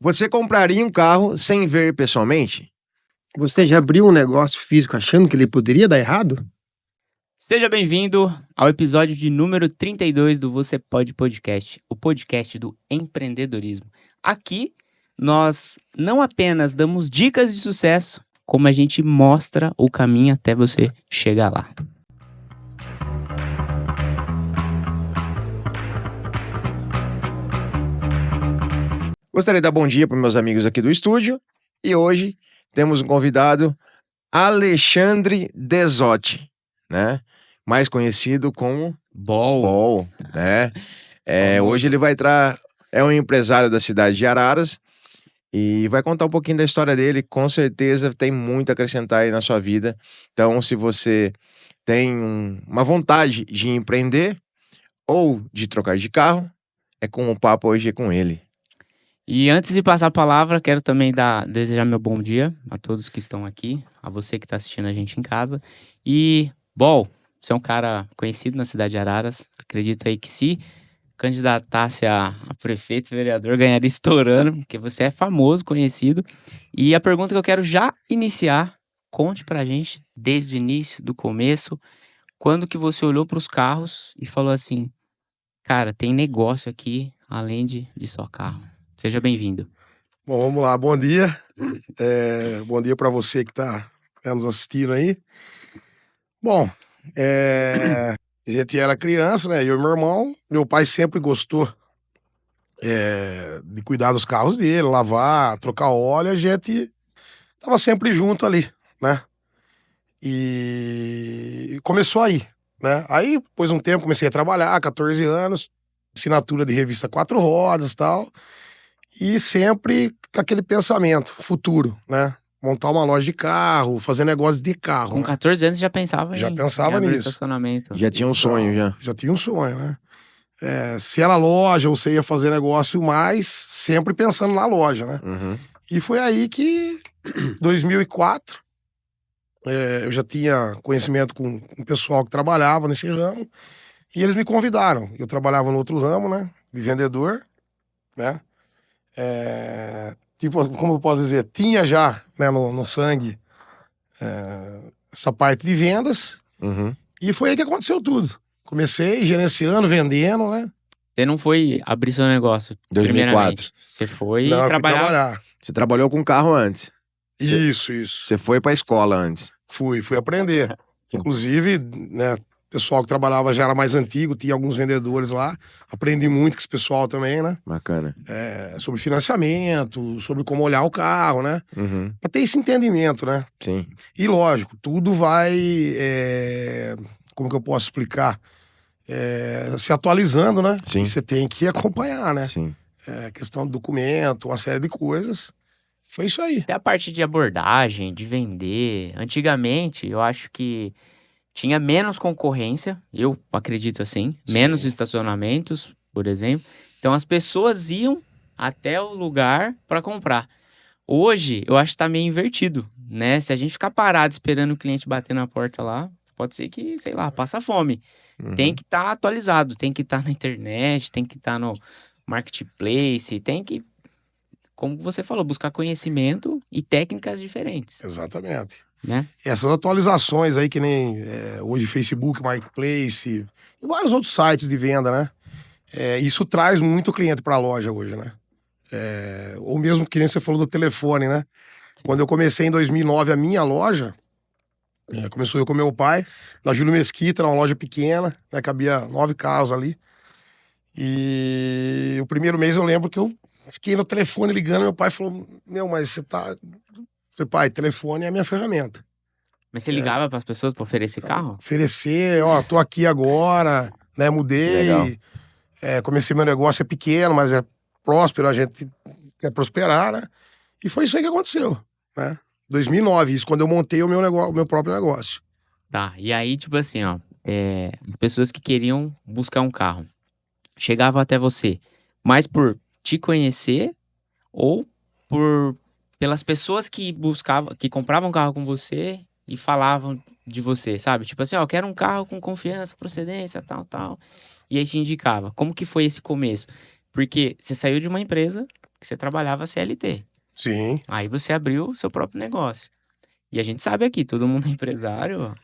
Você compraria um carro sem ver pessoalmente? Você já abriu um negócio físico achando que ele poderia dar errado? Seja bem-vindo ao episódio de número 32 do Você Pode Podcast, o podcast do empreendedorismo. Aqui, nós não apenas damos dicas de sucesso, como a gente mostra o caminho até você chegar lá. Gostaria de dar bom dia para meus amigos aqui do estúdio. E hoje temos um convidado, Alexandre Desotti, né? Mais conhecido como Bol, né? Hoje ele vai entrar, é um empresário da cidade de Araras e vai contar um pouquinho da história dele. Com certeza tem muito a acrescentar aí na sua vida. Então, se você tem uma vontade de empreender ou de trocar de carro, o papo hoje é com ele. E antes de passar a palavra, quero também desejar meu bom dia a todos que estão aqui, a você que está assistindo a gente em casa. E, Bol, você é um cara conhecido na cidade de Araras. Acredito aí que se candidatasse a prefeito, vereador, ganharia estourando, porque você é famoso, conhecido. E a pergunta que eu quero já iniciar, conte pra gente, desde o início, do começo, quando que você olhou para os carros e falou assim, cara, tem negócio aqui, além de só carro. Seja bem-vindo. Bom, vamos lá. Bom dia. Bom dia para você que está nos assistindo aí. Bom, a gente era criança, né? Eu e meu irmão. Meu pai sempre gostou de cuidar dos carros dele, lavar, trocar óleo. A gente tava sempre junto ali, né? E começou aí, né? Aí, depois de um tempo, comecei a trabalhar, 14 anos, assinatura de revista 4 rodas e tal. E sempre com aquele pensamento futuro, né? Montar uma loja de carro, fazer negócio de carro. Com 14 anos já pensava Já em pensava abrir nisso. estacionamento. Já tinha um sonho, já. Já tinha um sonho, né? Se era loja ou se ia fazer negócio mais, sempre pensando na loja, né? Uhum. E foi aí que, em 2004, eu já tinha conhecimento com o pessoal que trabalhava nesse ramo. E eles me convidaram. Eu trabalhava no outro ramo, né? De vendedor, né? Tipo, como eu posso dizer, tinha já, né, no sangue essa parte de vendas. Uhum. E foi aí que aconteceu tudo. Comecei gerenciando, vendendo, né? Você não foi abrir seu negócio 2004. primeiramente. Você foi Não, eu fui trabalhar. trabalhar. Você trabalhou com carro antes. Isso. Você foi pra escola antes. Fui aprender. Inclusive, né, o pessoal que trabalhava já era mais antigo, tinha alguns vendedores lá. Aprendi muito com esse pessoal também, né? Bacana. Sobre financiamento, sobre como olhar o carro, né? Uhum. Pra ter esse entendimento, né? Sim. E lógico, tudo vai, como que eu posso explicar? Se atualizando, né? Sim. E você tem que acompanhar, né? Sim. Questão do documento, uma série de coisas. Foi isso aí. Até a parte de abordagem, de vender. Antigamente, eu acho que tinha menos concorrência, eu acredito assim. Sim. Menos estacionamentos, por exemplo. Então as pessoas iam até o lugar para comprar. Hoje, eu acho que tá meio invertido, né? Se a gente ficar parado esperando o cliente bater na porta lá, pode ser que, sei lá, passa fome. Uhum. Tem que estar atualizado, tem que estar na internet, tem que estar no marketplace, tem que, como você falou, buscar conhecimento e técnicas diferentes, Exatamente. né? Essas atualizações aí, que nem hoje Facebook, Marketplace e vários outros sites de venda, né? Isso traz muito cliente pra loja hoje, né? Ou mesmo que nem você falou do telefone, né? Quando eu comecei em 2009 a minha loja, começou eu com meu pai, na Júlio Mesquita, era uma loja pequena, né? Cabia 9 carros ali. E o primeiro mês eu lembro que eu fiquei no telefone ligando, meu pai falou, mas você tá... Eu falei, pai, telefone é a minha ferramenta. Mas você ligava para as pessoas para oferecer carro? Oferecer, tô aqui agora, né? Mudei, Legal. comecei meu negócio, é pequeno, mas é próspero, a gente quer prosperar, né? E foi isso aí que aconteceu, né? 2009, isso quando eu montei o meu próprio negócio. Tá, e aí, tipo assim, ó, pessoas que queriam buscar um carro, chegavam até você, mais por te conhecer ou pelas pessoas que buscavam, que compravam carro com você e falavam de você, sabe? Tipo assim, ó, eu quero um carro com confiança, procedência, tal. E aí te indicava. Como que foi esse começo? Porque você saiu de uma empresa que você trabalhava CLT. Sim. Aí você abriu o seu próprio negócio. E a gente sabe aqui, todo mundo é empresário.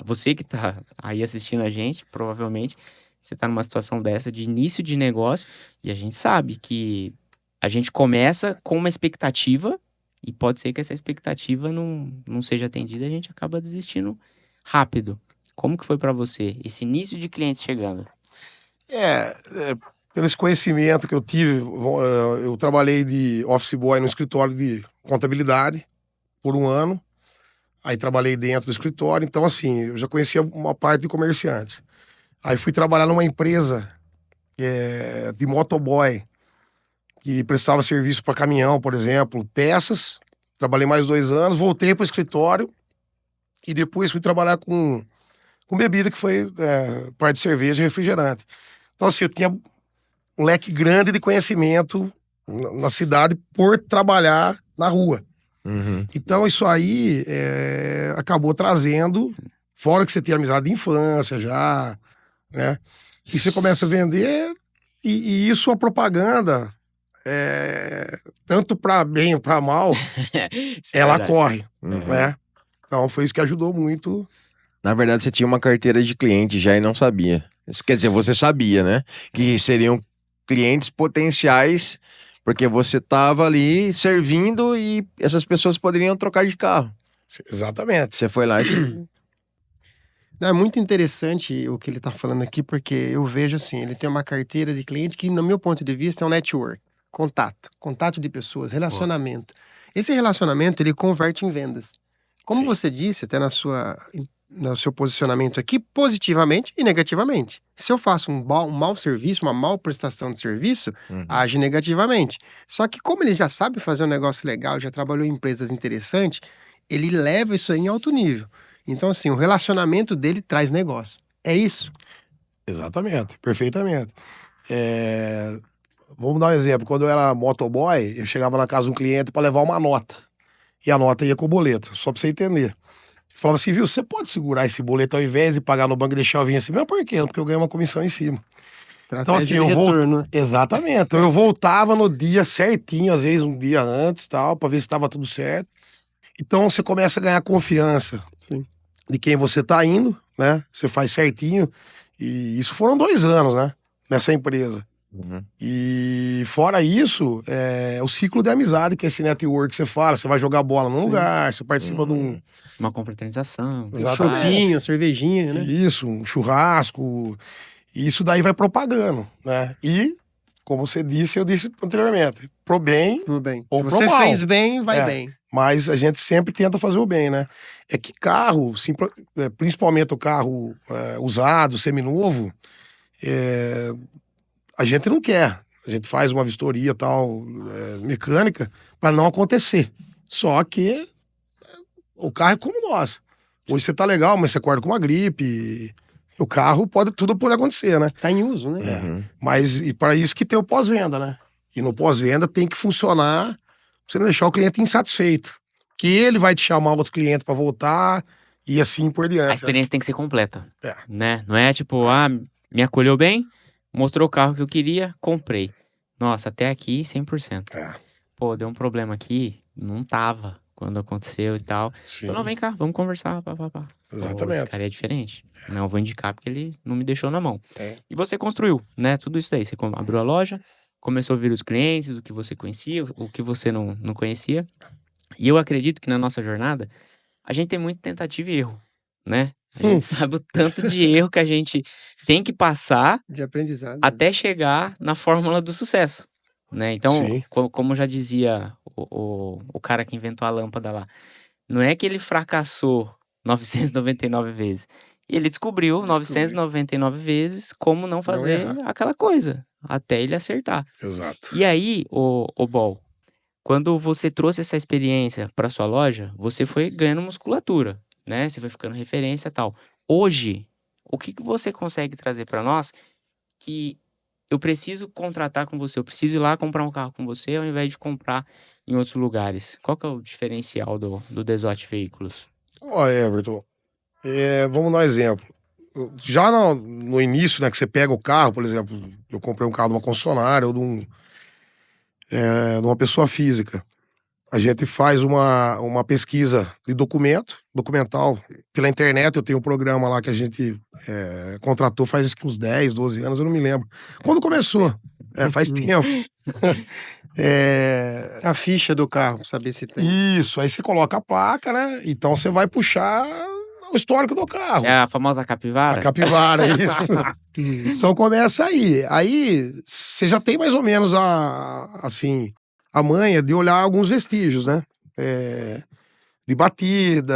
Você que tá aí assistindo a gente, provavelmente você tá numa situação dessa de início de negócio. E a gente sabe que a gente começa com uma expectativa e pode ser que essa expectativa não seja atendida e a gente acaba desistindo rápido. Como que foi pra você esse início de clientes chegando? Pelo esse conhecimento que eu tive, eu trabalhei de office boy no escritório de contabilidade por 1 ano. Aí trabalhei dentro do escritório, então assim, eu já conhecia uma parte de comerciantes. Aí fui trabalhar numa empresa de motoboy, que prestava serviço para caminhão, por exemplo, peças. Trabalhei mais 2 anos, voltei para o escritório e depois fui trabalhar com bebida, que foi parte de cerveja e refrigerante. Então assim, eu tinha um leque grande de conhecimento na cidade por trabalhar na rua. Uhum. Então isso aí acabou trazendo, fora que você tem amizade de infância já, né? E você começa a vender e isso a propaganda, tanto para bem ou para mal, Isso é ela verdade. corre, Uhum. né? Então foi isso que ajudou muito. Na verdade, você tinha uma carteira de cliente já e não sabia. Isso quer dizer, você sabia, né? Que seriam clientes potenciais, porque você estava ali servindo e essas pessoas poderiam trocar de carro. Exatamente. Você foi lá e você... É muito interessante o que ele tá falando aqui, porque eu vejo assim, ele tem uma carteira de cliente que, no meu ponto de vista, é um network, contato de pessoas, relacionamento. Esse relacionamento, ele converte em vendas. Como Sim. você disse, até no seu posicionamento aqui, positivamente e negativamente. Se eu faço um mau serviço, uma mal prestação de serviço, age negativamente. Só que como ele já sabe fazer um negócio legal, já trabalhou em empresas interessantes, ele leva isso aí em alto nível. Então, assim, o relacionamento dele traz negócio. É isso. Exatamente, perfeitamente. Vamos dar um exemplo. Quando eu era motoboy, eu chegava na casa de um cliente para levar uma nota. E a nota ia com o boleto, só para você entender. Eu falava assim, viu, você pode segurar esse boleto ao invés de pagar no banco e deixar eu vir assim? Mas por quê? Porque eu ganhei uma comissão em cima. Então, assim, Estratégia de retorno, né? Exatamente. Então, eu voltava no dia certinho, às vezes um dia antes, tal, para ver se estava tudo certo. Então, você começa a ganhar confiança Sim. de quem você tá indo, né? Você faz certinho. E isso foram 2 anos, né? Nessa empresa. Uhum. E fora isso, o ciclo de amizade, que é esse network que você fala, você vai jogar bola num lugar, você participa de um... Uma confraternização. Exatamente. Chopinho, cervejinha, né? Isso, um churrasco. E isso daí vai propagando, né? E, como você disse, eu disse anteriormente, pro bem Tudo bem. ou Se pro você mal. fez bem, vai É. bem. Mas a gente sempre tenta fazer o bem, né? É que carro, principalmente o carro usado, seminovo, a gente não quer. A gente faz uma vistoria tal, mecânica, para não acontecer. Só que o carro é como nós. Hoje você tá legal, mas você acorda com uma gripe. O carro tudo pode acontecer, né? Tá em uso, né? Uhum. Mas e para isso que tem o pós-venda, né? E no pós-venda tem que funcionar pra você não deixar o cliente insatisfeito. Que ele vai te chamar outro cliente para voltar e assim por A diante. Né? experiência tem que ser completa, É. né? Não é tipo, me acolheu bem, mostrou o carro que eu queria, comprei. Nossa, até aqui 100%. É. Pô, deu um problema aqui, não tava quando aconteceu e tal. Sim, Então, não, vem cá, vamos conversar, pá. Pô, esse exatamente. cara é diferente. Não, eu vou indicar porque ele não me deixou na mão. É. E você construiu, né? Tudo isso daí. Você abriu a loja, começou a ver os clientes, o que você conhecia, o que você não conhecia. E eu acredito que na nossa jornada, a gente tem muito tentativa e erro, né? A gente sabe o tanto de erro que a gente tem que passar De aprendizado. até chegar na fórmula do sucesso, né? Então, Sim. como já dizia o cara que inventou a lâmpada lá, não é que ele fracassou 999 vezes. Ele descobriu 999 vezes como não fazer errar. aquela coisa, até ele acertar. Exato. E aí, o Bol, quando você trouxe essa experiência para sua loja, você foi ganhando musculatura, né? Você foi ficando referência e tal. Hoje, o que você consegue trazer para nós que eu preciso contratar com você, eu preciso ir lá comprar um carro com você ao invés de comprar em outros lugares? Qual que é o diferencial do Desote Veículos? Ó, Everton, vamos dar um exemplo. Já no início, né, que você pega o carro, por exemplo, eu comprei um carro de uma concessionária ou numa pessoa física. A gente faz uma pesquisa de documental. Pela internet, eu tenho um programa lá que a gente contratou faz acho que uns 10, 12 anos, eu não me lembro. Quando começou? Faz tempo. A ficha do carro, pra saber se tem. Isso, aí você coloca a placa, né? Então você vai puxar o histórico do carro. É a famosa capivara? A capivara, isso. Então começa aí. Aí você já tem mais ou menos a manha de olhar alguns vestígios, né? De batida,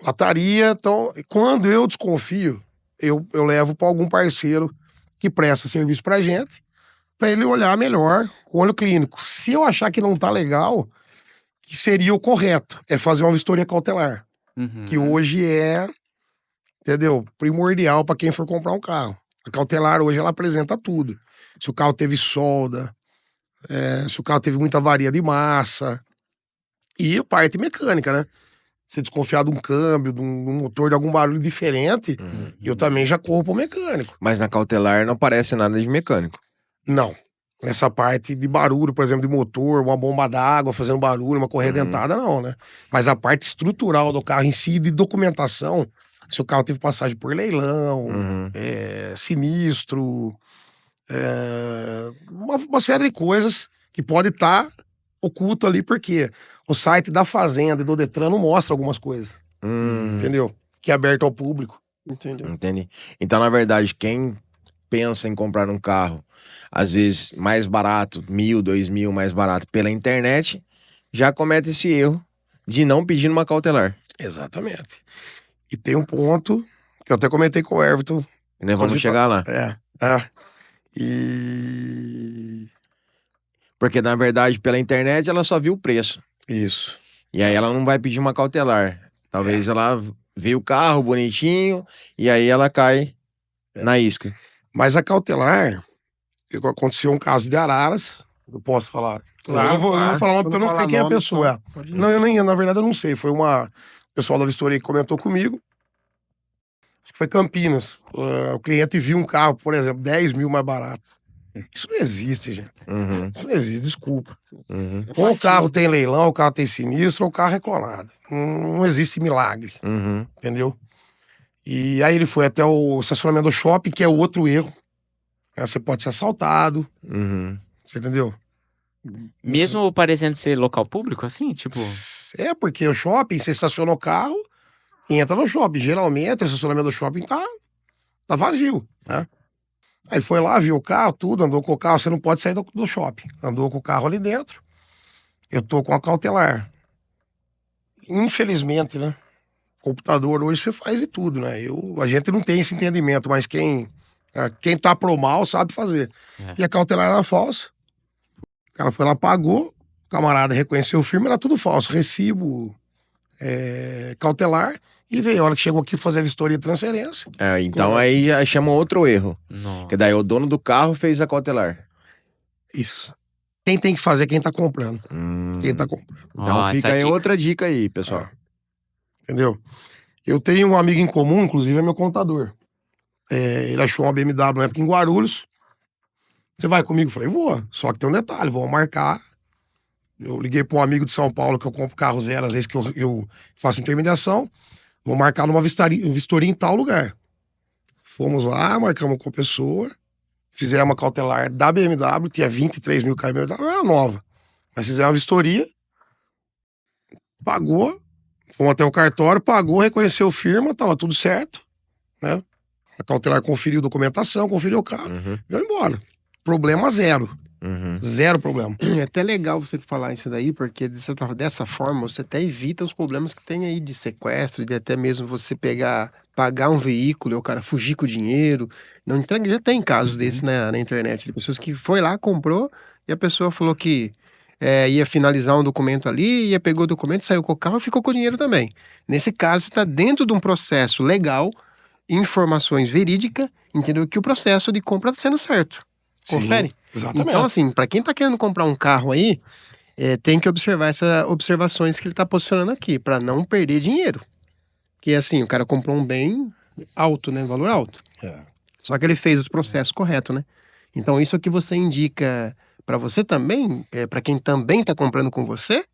lataria. Então, quando eu desconfio, eu levo para algum parceiro que presta serviço pra gente, para ele olhar melhor o olho clínico. Se eu achar que não tá legal, que seria o correto, é fazer uma vistoria cautelar. Uhum. Que hoje entendeu? Primordial para quem for comprar um carro. A cautelar hoje ela apresenta tudo. Se o carro teve solda, se o carro teve muita avaria de massa. E a parte mecânica, né? Se desconfiar de um câmbio, de um motor, de algum barulho diferente, eu também já corro pro mecânico. Mas na cautelar não aparece nada de mecânico. Não. Nessa parte de barulho, por exemplo, de motor, uma bomba d'água fazendo barulho, uma correia dentada, não, né? Mas a parte estrutural do carro em si, de documentação, se o carro teve passagem por leilão, sinistro, uma série de coisas que pode estar oculto ali, porque o site da Fazenda e do Detran não mostra algumas coisas, entendeu? Que é aberto ao público. Entendeu? Entendi. Então, na verdade, quem pensa em comprar um carro, às vezes mais barato, 1.000, 2.000 mais barato pela internet, já comete esse erro de não pedir uma cautelar. Exatamente. E tem um ponto que eu até comentei com o Everton. E nós vamos chegar lá. E... Porque, na verdade, pela internet, ela só viu o preço. Isso. E aí ela não vai pedir uma cautelar. Talvez ela vê o carro bonitinho e aí ela cai na isca. Mas a cautelar, aconteceu um caso de Araras, eu posso falar. Claro, eu não vou falar nome porque eu não sei quem é a pessoa. Não, na verdade eu não sei. Foi o pessoal da vistoria que comentou comigo. Acho que foi Campinas. O cliente viu um carro, por exemplo, 10 mil mais barato. Isso não existe, gente. Isso não existe, desculpa. Ou o carro tem leilão, o carro tem sinistro, ou o carro é clonado. Não existe milagre. Entendeu? E aí ele foi até o estacionamento do shopping, que é outro erro. Você pode ser assaltado. Você entendeu? Mesmo parecendo ser local público, assim? Tipo... Porque o shopping, você estaciona o carro e entra no shopping. Geralmente, o estacionamento do shopping tá vazio, né? Aí foi lá, viu o carro, tudo, andou com o carro. Você não pode sair do shopping. Andou com o carro ali dentro. Eu tô com a cautelar. Infelizmente, né? Computador hoje você faz de tudo, né? A gente não tem esse entendimento, mas quem tá pro mal sabe fazer. E a cautelar era falsa. O cara foi lá, pagou, o camarada reconheceu o firma, era tudo falso. Recibo, cautelar, e veio. A hora que chegou aqui fazer a vistoria de transferência. Então aí já chama outro erro. Nossa. Que daí o dono do carro fez a cautelar. Isso. Quem tem que fazer é quem tá comprando. Quem tá comprando. Então fica aí outra dica aí, pessoal. Entendeu? Eu tenho um amigo em comum, inclusive é meu contador. Ele achou uma BMW na época em Guarulhos. Você vai comigo? Eu falei, vou. Só que tem um detalhe, vamos marcar. Eu liguei para um amigo de São Paulo que eu compro carro zero, às vezes que eu faço intermediação. Vou marcar numa vistoria em tal lugar. Fomos lá, marcamos com a pessoa, fizemos uma cautelar da BMW, tinha 23 mil km, era nova. Mas fizemos uma vistoria, pagou, fomos até o cartório, pagou, reconheceu firma, tava tudo certo, né? A cautelar conferiu documentação, conferiu o carro, veio embora. Problema zero. Zero problema. É até legal você falar isso daí, porque dessa forma você até evita os problemas que tem aí de sequestro, de até mesmo você pagar um veículo e o cara fugir com o dinheiro. Não entrega, já tem casos desses na internet, de pessoas que foi lá, comprou, e a pessoa falou que ia finalizar um documento ali, pegou o documento, saiu com o carro e ficou com o dinheiro também. Nesse caso, está dentro de um processo legal, informações verídicas, entendeu? Que o processo de compra está sendo certo. Confere? Sim, exatamente. Então, assim, para quem tá querendo comprar um carro aí, tem que observar essas observações que ele tá posicionando aqui, para não perder dinheiro. Porque, assim, o cara comprou um bem alto, né? Valor alto. Só que ele fez os processos corretos, né? Então, isso é o que você indica para você também, para quem também está comprando com você?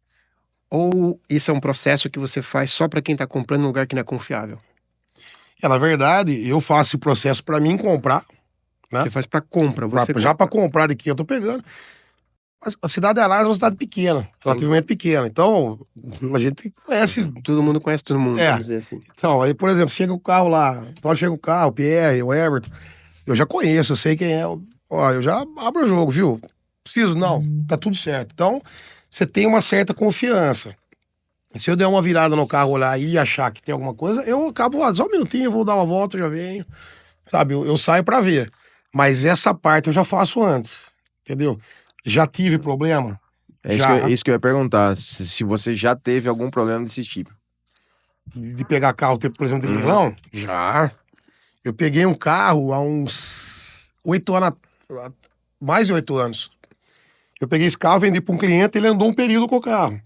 Ou isso é um processo que você faz só para quem está comprando em um lugar que não é confiável? Na verdade, eu faço esse processo para mim comprar, né? Você faz para compra, você Já para comprar daqui eu tô pegando. Mas a cidade de Araras é uma cidade pequena, relativamente pequena. Então, a gente conhece. todo mundo conhece todo mundo, É. vamos dizer assim. Então, aí, por exemplo, chega o carro lá, então chega o carro, o Pierre, o Everton. Eu já conheço, eu sei quem é. Ó, eu já abro o jogo, viu? Preciso, não, tá tudo certo. Então, você tem uma certa confiança. Se eu der uma virada no carro, olhar e achar que tem alguma coisa, eu acabo, só um minutinho, eu vou dar uma volta, já venho. Sabe, eu saio pra ver. Mas essa parte eu já faço antes, entendeu? Já tive problema? É isso, Já. isso que eu ia perguntar. Se você já teve algum problema desse tipo. De pegar carro, por exemplo, de leilão? Já. Eu peguei um carro há uns 8 anos, mais de 8 anos. Eu peguei esse carro, vendi para um cliente, ele andou um período com o carro.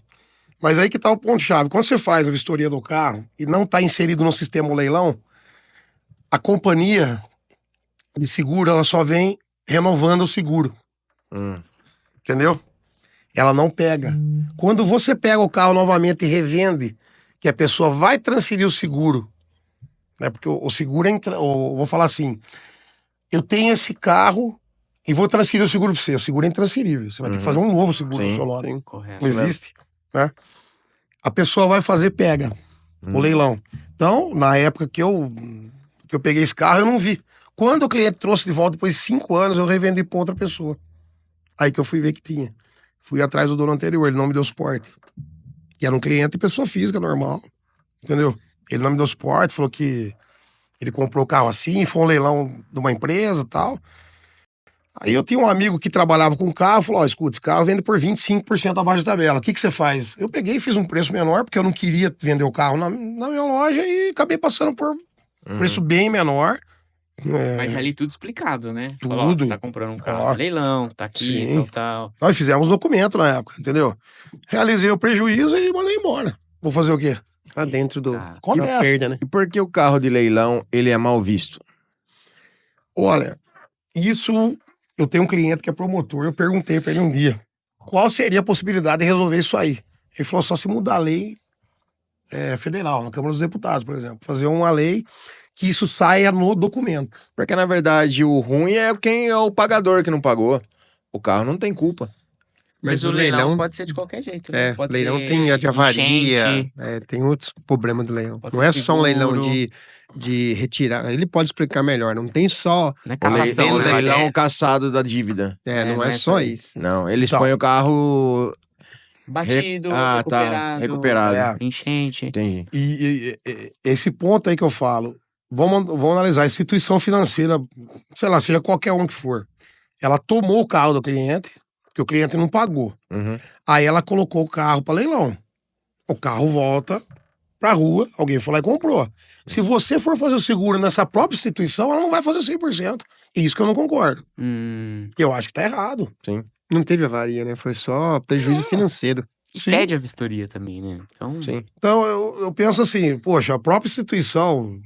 Mas aí que tá o ponto-chave. Quando você faz a vistoria do carro e não tá inserido no sistema leilão, a companhia de seguro, ela só vem renovando o seguro. Entendeu? Ela não pega. Quando você pega o carro novamente e revende, que a pessoa vai transferir o seguro, né? Porque o seguro é... vou falar assim, eu tenho esse carro e vou transferir o seguro para você. O seguro é intransferível. Você vai ter que fazer um novo seguro no seu nome. Correto. Não existe, né? A pessoa vai fazer, pega o leilão. Então, na época que eu peguei esse carro, eu não vi. Quando o cliente trouxe de volta, depois de 5 anos, eu revendi para outra pessoa. Aí que eu fui ver que tinha. Fui atrás do dono anterior, ele não me deu suporte. Que era um cliente de pessoa física, normal. Entendeu? Ele não me deu suporte, falou que ele comprou o carro assim, foi um leilão de uma empresa e tal. Aí eu tinha um amigo que trabalhava com carro, falou, ó, escuta, esse carro vende por 25% abaixo da tabela. O que você faz? Eu peguei e fiz um preço menor, porque eu não queria vender o carro na minha loja e acabei passando por preço bem menor. Mas ali tudo explicado, né? Tudo. Falou, ó, você tá comprando um carro de leilão, tá aqui, Sim. tal. Nós fizemos documento na época, entendeu? Realizei o prejuízo e mandei embora. Vou fazer o quê? Tá dentro do... Ah, de acontece. perda, né? E por que o carro de leilão ele é mal visto? Olha, isso... Eu tenho um cliente que é promotor, eu perguntei pra ele um dia, qual seria a possibilidade de resolver isso aí? Ele falou, só se mudar a lei federal, na Câmara dos Deputados, por exemplo. Fazer uma lei que isso saia no documento. Porque, na verdade, o ruim é quem é o pagador que não pagou. O carro não tem culpa. Mas o leilão pode ser de qualquer jeito, né? Pode leilão ser tem a de avaria, enchente, tem outros problemas do leilão. Pode Não ser é só um leilão seguro. de retirar. Ele pode explicar melhor. Não tem só. Não é O cassação, né? leilão caçado da dívida. Não é só isso. Não, eles Então. põem o carro... Batido, tá, recuperado. recuperado. Enchente. Entendi. E esse ponto aí que eu falo, vamos analisar, a instituição financeira, sei lá, seja qualquer um que for, ela tomou o carro do cliente, porque o cliente não pagou. Aí ela colocou o carro para leilão. O carro volta pra rua, alguém foi lá e comprou. Se você for fazer o seguro nessa própria instituição, ela não vai fazer 100%. É isso que eu não concordo. Eu acho que tá errado. Sim. Não teve avaria, né? Foi só prejuízo financeiro. Sim. Pede a vistoria também, né? Então, Sim. Então eu penso assim, poxa, a própria instituição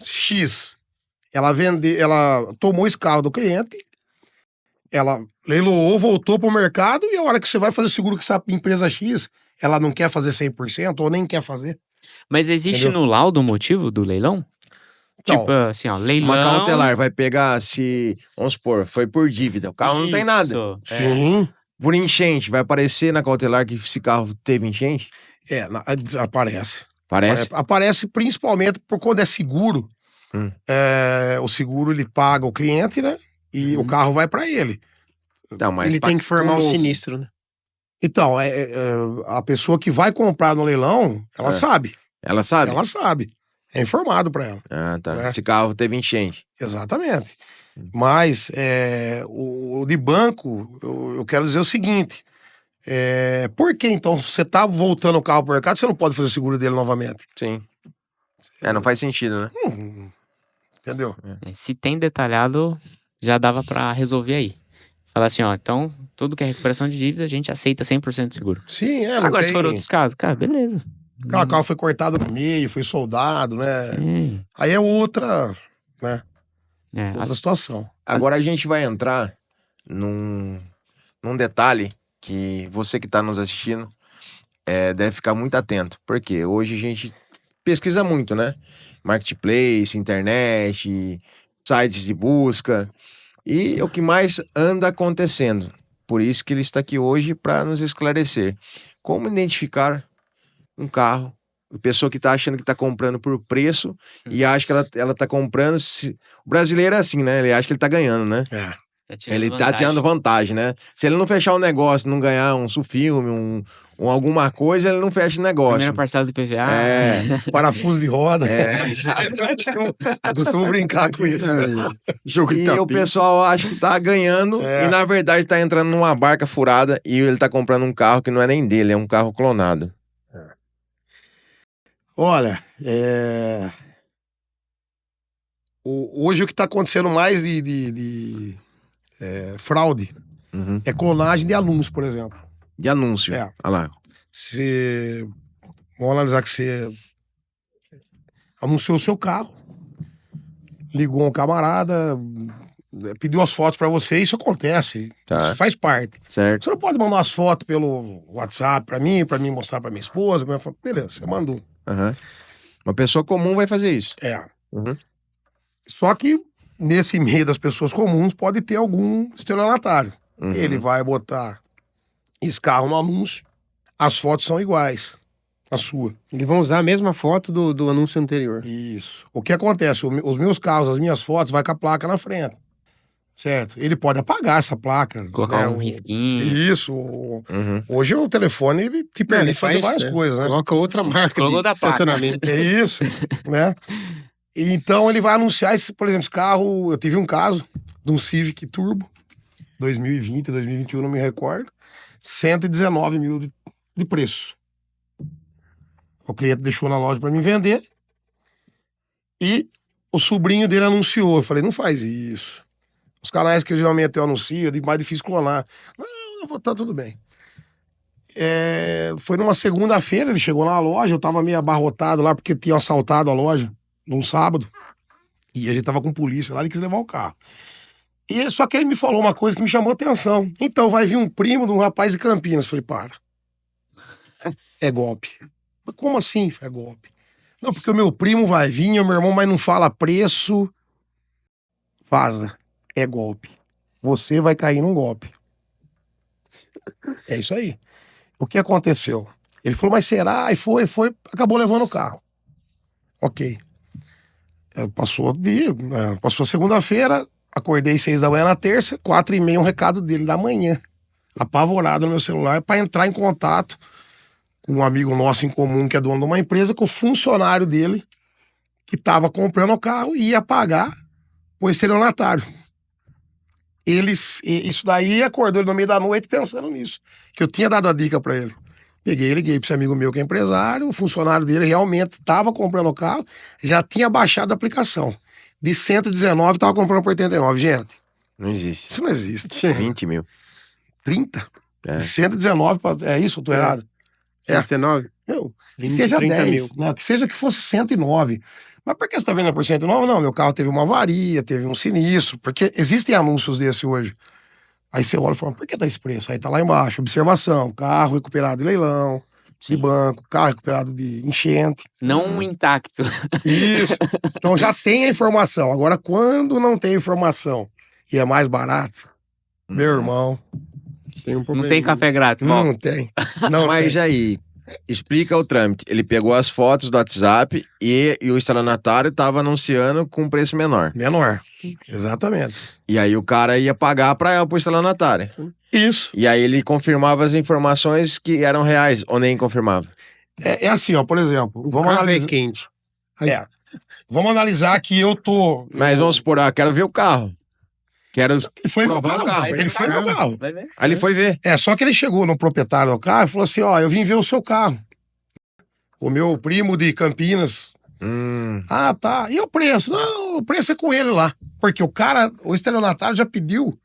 X, ela tomou esse carro do cliente, ela leiloou, voltou pro mercado e a hora que você vai fazer seguro com essa empresa X, ela não quer fazer 100% ou nem quer fazer. mas existe Entendeu? no laudo o motivo do leilão? Então, Tipo assim, ó, leilão... Uma cautelar vai pegar se... Vamos supor, foi por dívida. O carro não tem nada. Isso, é. Sim. Por enchente, vai aparecer na cautelar que esse carro teve enchente? Aparece. Parece? Aparece principalmente por quando é seguro. O seguro ele paga o cliente, né? E o carro vai pra ele. Não, mas Ele tem que formar o novo. sinistro, né? Então, a pessoa que vai comprar no leilão, ela sabe. Ela sabe? Ela sabe. É informado pra ela. Ah, tá. Né? Esse carro teve enchente. Exatamente. Mas o de banco, eu quero dizer o seguinte. Por que então você tá voltando o carro pro mercado, você não pode fazer o seguro dele novamente? Sim. Não faz sentido, né? Entendeu? Se tem detalhado, já dava pra resolver aí. Falar assim, ó, então, tudo que é recuperação de dívida, a gente aceita 100% de seguro. Sim, não Agora, tem... se for outros casos, cara, beleza. O carro foi cortado no meio, foi soldado, né? Sim. Aí é outra, né? É, Outra situação. Agora a gente vai entrar num detalhe que você que está nos assistindo deve ficar muito atento. Porque hoje a gente pesquisa muito, né? Marketplace, internet, sites de busca. E é o que mais anda acontecendo. Por isso que ele está aqui hoje para nos esclarecer. Como identificar um carro, a pessoa que está achando que está comprando por preço e acha que ela está comprando... O brasileiro é assim, né? Ele acha que ele está ganhando, né? Ele tá tirando vantagem, né? Se ele não fechar o negócio, não ganhar um sulfilme, alguma coisa, ele não fecha o negócio. Primeira parcela do PVA. Parafuso de roda. Eu costumo brincar com isso. Jogo de E tapete. o pessoal acha que tá ganhando e na verdade tá entrando numa barca furada e ele tá comprando um carro que não é nem dele, é um carro clonado. Olha, hoje o que está acontecendo mais de fraude Uhum. é clonagem de anúncios, por exemplo. De anúncio. É. Olha lá. Vamos analisar que você anunciou o seu carro, ligou um camarada, pediu as fotos para você, isso acontece, Tá. isso faz parte. Certo. Você não pode mandar as fotos pelo WhatsApp para mim mostrar para minha esposa. Beleza, você mandou. Uhum. Uma pessoa comum vai fazer isso. Uhum. Só que nesse meio das pessoas comuns pode ter algum estelionatário. Uhum. Ele vai botar esse carro no anúncio, as fotos são iguais, a sua. Eles vão usar a mesma foto do anúncio anterior. Isso. O que acontece? Os meus carros, as minhas fotos, vai com a placa na frente. Certo? Ele pode apagar essa placa. Colocar né? um risquinho. Isso. Uhum. Hoje o telefone ele te permite fazer várias coisas, né? Coloca outra marca Colocou de da placa. estacionamento. É isso, né? Então ele vai anunciar esse, por exemplo, esse carro. Eu tive um caso de um Civic Turbo, 2020, 2021, não me recordo, 119 mil de preço. O cliente deixou na loja para me vender e o sobrinho dele anunciou. Eu falei, não faz isso. Os canais que geralmente eu anuncio, é mais difícil clonar. Não, tá tudo bem. Foi numa segunda-feira, ele chegou na loja, eu tava meio abarrotado lá, porque tinha assaltado a loja num sábado. E a gente tava com polícia lá, ele quis levar o carro. Só que ele me falou uma coisa que me chamou a atenção. Então, vai vir um primo de um rapaz de Campinas. Eu falei, para. É golpe. Mas como assim é golpe? Não, porque o meu primo vai vir, o meu irmão, mas não fala preço. Vaza. É golpe. Você vai cair num golpe. É isso aí. O que aconteceu? Ele falou, mas será? E foi, acabou levando o carro. Ok. Passou a segunda-feira, acordei 6 da manhã na terça, 4h30 um recado dele da manhã, apavorado no meu celular, para entrar em contato com um amigo nosso em comum, que é dono de uma empresa, com o funcionário dele, que estava comprando o carro e ia pagar o estelionatário. Isso daí acordou ele no meio da noite pensando nisso, que eu tinha dado a dica para ele. Peguei e liguei para esse amigo meu que é empresário, o funcionário dele realmente estava comprando o carro, já tinha baixado a aplicação. De 119 estava comprando por 89, gente. Não existe. Isso não existe. 20 mil. 30? É. De 119 é isso? Eu tô errado? 19? Meu, que 20, seja 30 10, mil. né? Que seja que fosse 109. Mas por que você tá vendo por 109? Não, meu carro teve uma avaria, teve um sinistro, porque existem anúncios desse hoje. Aí você olha e fala, por que tá esse preço? Aí tá lá embaixo, observação, carro recuperado de leilão, de banco, carro recuperado de enchente. Não intacto. Isso. Então já tem a informação. Agora, quando não tem informação e é mais barato, meu irmão, Tem um Não problema. tem café grátis, Paulo. não tem. Não Mas tem. aí, explica o trâmite. Ele pegou as fotos do WhatsApp e o estelionatário tava anunciando com um preço menor. Menor. Exatamente. E aí o cara ia pagar pro estelionatário. Isso. E aí ele confirmava as informações que eram reais, ou nem confirmava. É assim, ó, por exemplo, vamos Carro é analisar. quente. Vamos analisar que eu tô. Mas vamos supor, quero ver o carro. Quero... Ele foi ver o provar o carro. carro. Ele foi ver o carro. Vai ver. Aí ele foi ver. Só que ele chegou no proprietário do carro e falou assim: ó, eu vim ver o seu carro. O meu primo de Campinas. Ah, tá. E o preço? Não, o preço é com ele lá. Porque o estelionatário já pediu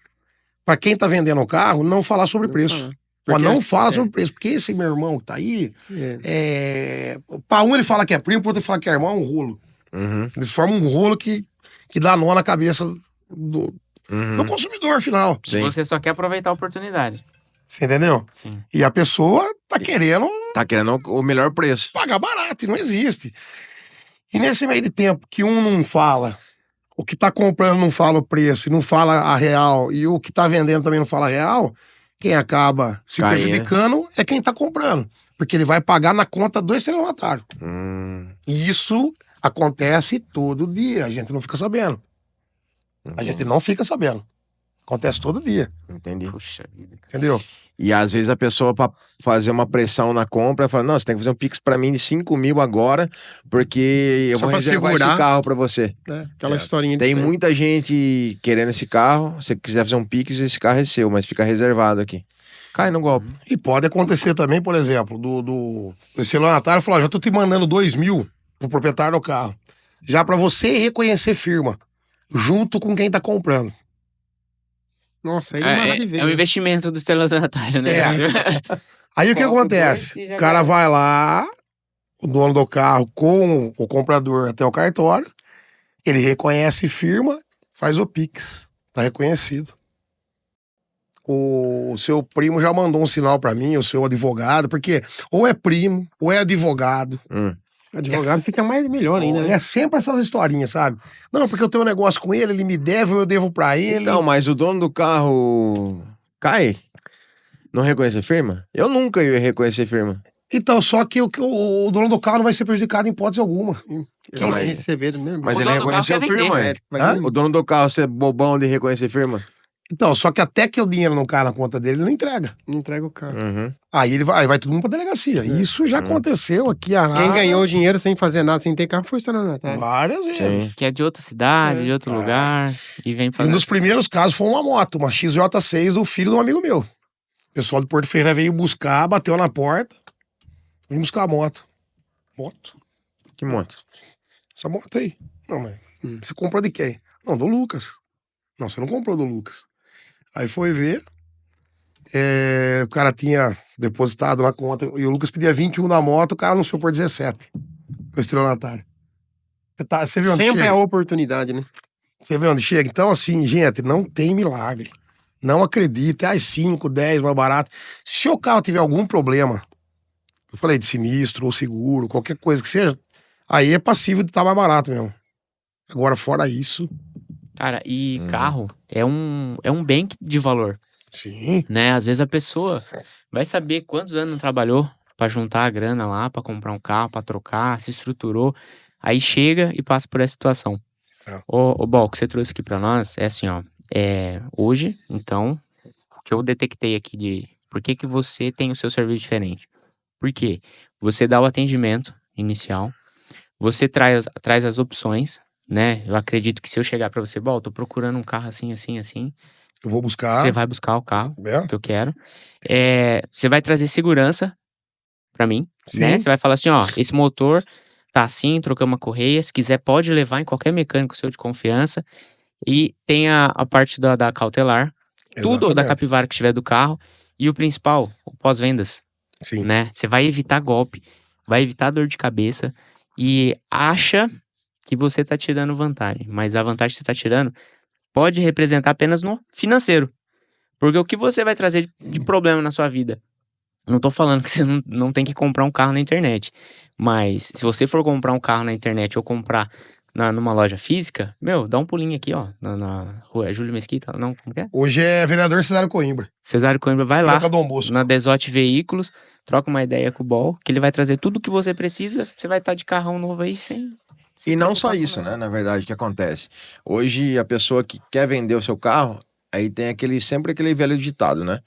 pra quem tá vendendo o carro não falar sobre preço. Ó, não fala sobre preço, porque esse meu irmão que tá aí, pra um ele fala que é primo, pro outro ele fala que é irmão, é um rolo. Uhum. Eles formam um rolo que dá nó na cabeça no consumidor final. Sim. Você só quer aproveitar a oportunidade. Você entendeu? Sim. E a pessoa tá querendo Tá querendo o melhor preço. pagar barato, e não existe. E nesse meio de tempo que um não fala, o que tá comprando não fala o preço e não fala a real, e o que tá vendendo também não fala a real, quem acaba se Cai, né? prejudicando é quem tá comprando. Porque ele vai pagar na conta do estelionatário. E isso acontece todo dia, a gente não fica sabendo. A gente não fica sabendo. Acontece todo dia, Entendi. Puxa vida. entendeu? E às vezes a pessoa, pra fazer uma pressão na compra, fala: não, você tem que fazer um Pix pra mim de 5 mil agora, porque eu Só vou pra reservar segurar. esse carro pra você. Aquela historinha de Tem sempre. muita gente querendo esse carro. Se você quiser fazer um Pix, esse carro é seu, mas fica reservado aqui. Cai no golpe. E pode acontecer também, por exemplo, do estelionatário falar: já tô te mandando 2 mil pro proprietário do carro. Já pra você reconhecer firma, junto com quem tá comprando. Nossa, aí não dá nada de ver. É um né? investimento do estelionatário, né? Aí o que Coloca o acontece? dois e já O cara vai. vai lá, o dono do carro com o comprador até o cartório, ele reconhece firma, faz o Pix. Tá reconhecido. O seu primo já mandou um sinal pra mim, o seu advogado, porque ou é primo, ou é advogado. Advogado fica mais melhor ainda, né? É sempre essas historinhas, sabe? Não, porque eu tenho um negócio com ele me deve, eu devo pra ele. Então, mas o dono do carro cai. Não reconhece firma? Eu nunca ia reconhecer firma. Então, só que o dono do carro não vai ser prejudicado em hipótese alguma. Eles mas- receberam mesmo. Mas O ele dono do carro reconheceu quer firma, vender. é. Vai Hã? vender. O dono do carro ser bobão de reconhecer firma? Então, só que até que o dinheiro não cai na conta dele, ele não entrega. Não entrega o carro. Uhum. Aí ele vai todo mundo pra delegacia. Isso já aconteceu aqui a Quem ganhou o dinheiro sem fazer nada, sem ter carro, foi o estelionatário. várias vezes. Que é de outra cidade, de outro lugar, e vem E um fazer. dos primeiros casos foi uma moto, uma XJ6 do filho de um amigo meu. O pessoal de Porto Ferreira veio buscar, bateu na porta, vim buscar a moto. Moto? Que moto? Essa moto aí. Não, mas você comprou de quem? Não, do Lucas. Não, você não comprou do Lucas. Aí foi ver, o cara tinha depositado na conta, e o Lucas pedia 21 na moto, o cara anunciou por 17. O estelionatário. Você viu onde Sempre é chega? a oportunidade, né? Você vê onde chega? Então, assim, gente, não tem milagre. Não acredite. 5, 10, mais barato. Se o carro tiver algum problema, eu falei de sinistro ou seguro, qualquer coisa que seja, aí é passível de estar mais barato mesmo. Agora, fora isso, Cara, e carro é um bem de valor, sim. né? Às vezes a pessoa vai saber quantos anos não trabalhou pra juntar a grana lá, pra comprar um carro, pra trocar, se estruturou, aí chega e passa por essa situação. É. O Bal, o que você trouxe aqui pra nós é assim, ó, hoje, então, o que eu detectei aqui de por que que você tem o seu serviço diferente? Por quê? Você dá o atendimento inicial, você traz as opções, né? Eu acredito que se eu chegar pra você, Bal, tô procurando um carro assim, assim, assim, Eu vou buscar. você vai buscar o carro né? que eu quero. Você vai trazer segurança pra mim, Sim. né? Você vai falar assim, ó, esse motor tá assim, trocamos uma correia, se quiser pode levar em qualquer mecânico seu de confiança. E tem a parte da cautelar, tudo da Exatamente. capivara que tiver do carro. E o principal, o pós-vendas, Sim. né? Você vai evitar golpe, vai evitar dor de cabeça e acha que você tá tirando vantagem. Mas a vantagem que você tá tirando pode representar apenas no financeiro. Porque o que você vai trazer de problema na sua vida? Eu não tô falando que você não tem que comprar um carro na internet. Mas se você for comprar um carro na internet ou comprar numa loja física, meu, dá um pulinho aqui, ó, na rua Júlio Mesquita, não, como que é? Hoje é vereador Cesário Coimbra. Cesário Coimbra, vai Esquina lá, com a Dom Bosco. na Desote Veículos, troca uma ideia com o Bol, que ele vai trazer tudo que você precisa, você vai estar de carrão novo aí sem... E não só preocupar com isso, nada. né? Na verdade, o que acontece? Hoje, a pessoa que quer vender o seu carro, aí tem sempre aquele velho ditado, né?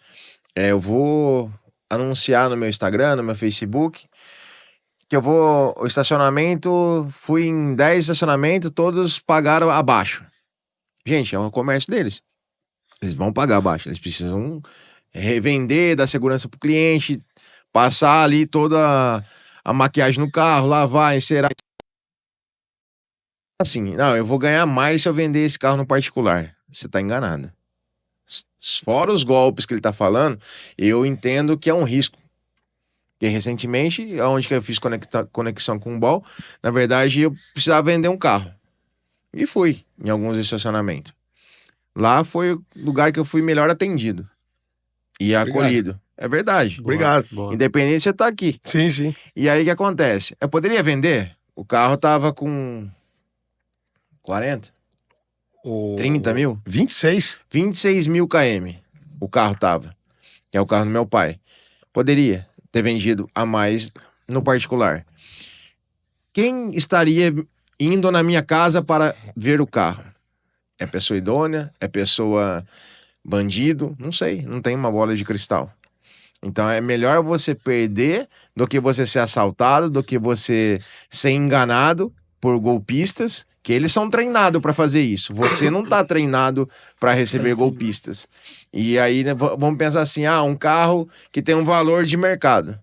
Eu vou anunciar no meu Instagram, no meu Facebook, que o estacionamento, fui em 10 estacionamentos, todos pagaram abaixo. Gente, é o comércio deles. Eles vão pagar abaixo, eles precisam revender, dar segurança pro cliente, passar ali toda a maquiagem no carro, lavar, encerar. Assim, não, eu vou ganhar mais se eu vender esse carro no particular. Você tá enganado. Fora os golpes que ele tá falando, eu entendo que é um risco. Porque recentemente, onde que eu fiz conexão com o Bol, na verdade eu precisava vender um carro. E fui em alguns estacionamentos. Lá foi o lugar que eu fui melhor atendido e acolhido. É verdade. Obrigado. Boa. Independente de você estar aqui. Sim, sim. E aí o que acontece? Eu poderia vender? O carro tava com 40, 30 mil? 26. 26 mil km o carro tava. Que é o carro do meu pai. Poderia ter vendido a mais no particular. Quem estaria indo na minha casa para ver o carro? É pessoa idônea? É pessoa bandido? Não sei, não tem uma bola de cristal. Então é melhor você perder do que você ser assaltado, do que você ser enganado por golpistas, que eles são treinados para fazer isso. Você não tá treinado para receber golpistas. E aí né, vamos pensar assim, um carro que tem um valor de mercado.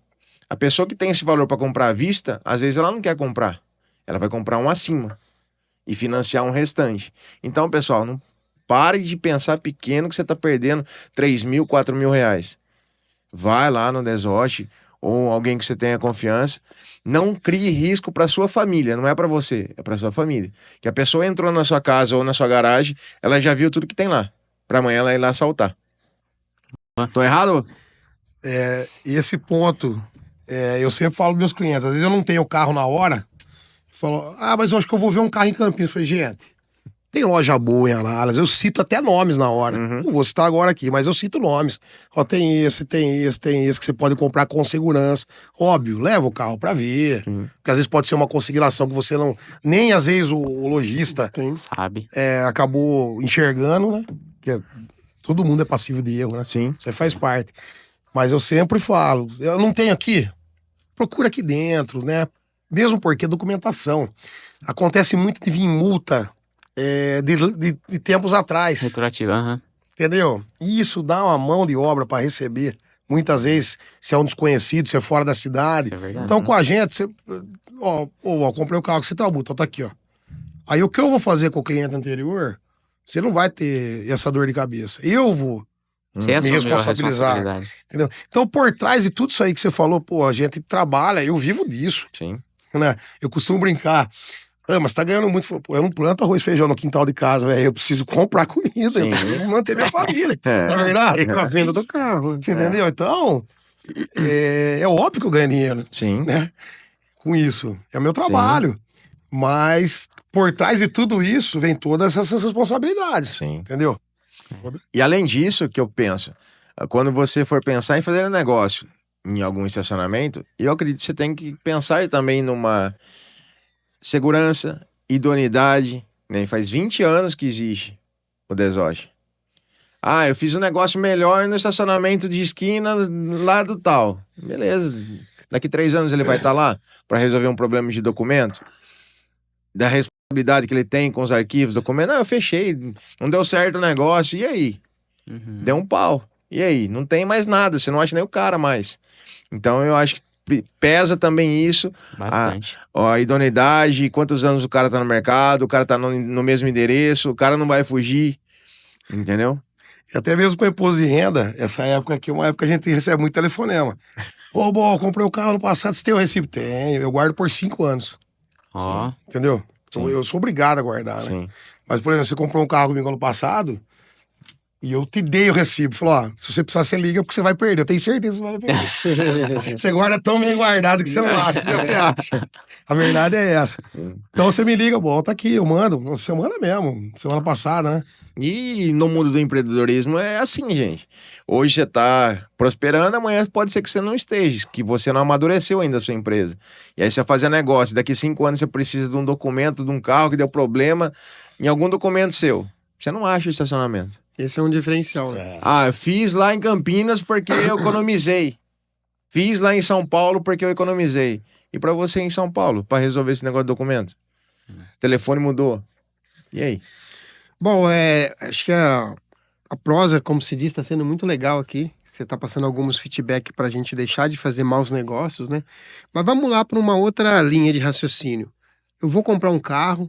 A pessoa que tem esse valor para comprar à vista, às vezes ela não quer comprar. Ela vai comprar um acima e financiar um restante. Então, pessoal, não pare de pensar pequeno que você tá perdendo 3 mil, 4 mil reais. Vai lá no Desote ou alguém que você tenha confiança. Não crie risco para sua família, não é para você, é para sua família. Que a pessoa entrou na sua casa ou na sua garagem, ela já viu tudo que tem lá. Para amanhã ela ir lá assaltar. Tô errado? E esse ponto, eu sempre falo pros meus clientes, às vezes eu não tenho o carro na hora, falo, mas eu acho que eu vou ver um carro em Campinas. Eu falei, gente, tem loja boa em Araras, eu cito até nomes na hora. Não vou citar agora aqui, mas eu cito nomes. Ó, tem esse que você pode comprar com segurança. Óbvio, leva o carro pra ver. Porque às vezes pode ser uma consignação que você não... Nem às vezes o lojista Sabe? acabou enxergando, né? Porque todo mundo é passivo de erro, né? Sim. Você faz parte. Mas eu sempre falo, eu não tenho aqui, procura aqui dentro, né? Mesmo porque documentação. Acontece muito de vir multa de tempos atrás. Retroativo, aham. Entendeu? E isso dá uma mão de obra para receber. Muitas vezes, se é um desconhecido, se é fora da cidade. Isso é verdade. Então, com a gente, você. Comprei o carro que você tá, tá aqui, ó. Aí o que eu vou fazer com o cliente anterior, você não vai ter essa dor de cabeça. Eu vou Você me assumiu a responsabilizar. responsabilidade. Entendeu? Então, por trás de tudo isso aí que você falou, a gente trabalha, eu vivo disso, Sim. né? Eu costumo brincar. Mas tá ganhando muito. Eu não planto arroz e feijão no quintal de casa, velho. Eu preciso comprar comida, Sim. eu preciso manter minha família. Não é verdade? E com a venda do carro. Você entendeu? Então, é óbvio que eu ganho dinheiro, Sim. né? Com isso. É o meu trabalho. Mas por trás de tudo isso vem todas essas responsabilidades. Sim. Entendeu? E além disso, que eu penso, quando você for pensar em fazer um negócio em algum estacionamento, eu acredito que você tem que pensar também numa segurança, idoneidade, né? Faz 20 anos que existe o Desote. Eu fiz um negócio melhor no estacionamento de esquina lá do tal. Beleza. Daqui 3 anos ele vai estar lá para resolver um problema de documento? Da responsabilidade que ele tem com os arquivos, documentos. Eu fechei, não deu certo o negócio. E aí? Deu um pau. E aí? Não tem mais nada, você não acha nem o cara mais. Então eu acho que pesa também isso. Bastante. A idoneidade, quantos anos o cara tá no mercado, o cara tá no mesmo endereço, o cara não vai fugir. Entendeu? E até mesmo com imposto de renda, essa época aqui é uma época que a gente recebe muito telefonema. Bom, comprei o carro no passado, você tem o recibo? Tenho, eu guardo por 5 anos. Ó. Entendeu? Sim. Eu sou obrigado a guardar, né? Sim. Mas, por exemplo, você comprou um carro comigo ano passado e eu te dei o recibo. Falou, se você precisar, você liga porque você vai perder. Eu tenho certeza que você vai perder. Você guarda tão bem guardado que você não acha, né? Você acha. A verdade é essa. Então você me liga, tá aqui, eu mando. Semana mesmo, semana passada, né? E no mundo do empreendedorismo é assim, gente. Hoje você tá prosperando, amanhã pode ser que você não esteja, que você não amadureceu ainda a sua empresa. E aí você vai fazer negócio, daqui 5 anos você precisa de um documento, de um carro que deu problema em algum documento seu. Você não acha o estacionamento. Esse é um diferencial, né? Eu fiz lá em Campinas porque eu economizei. Fiz lá em São Paulo porque eu economizei. E pra você em São Paulo, pra resolver esse negócio de documento? O telefone mudou. E aí? Bom, acho que a prosa, como se diz, está sendo muito legal aqui. Você está passando alguns feedback para a gente deixar de fazer maus negócios, né? Mas vamos lá para uma outra linha de raciocínio. Eu vou comprar um carro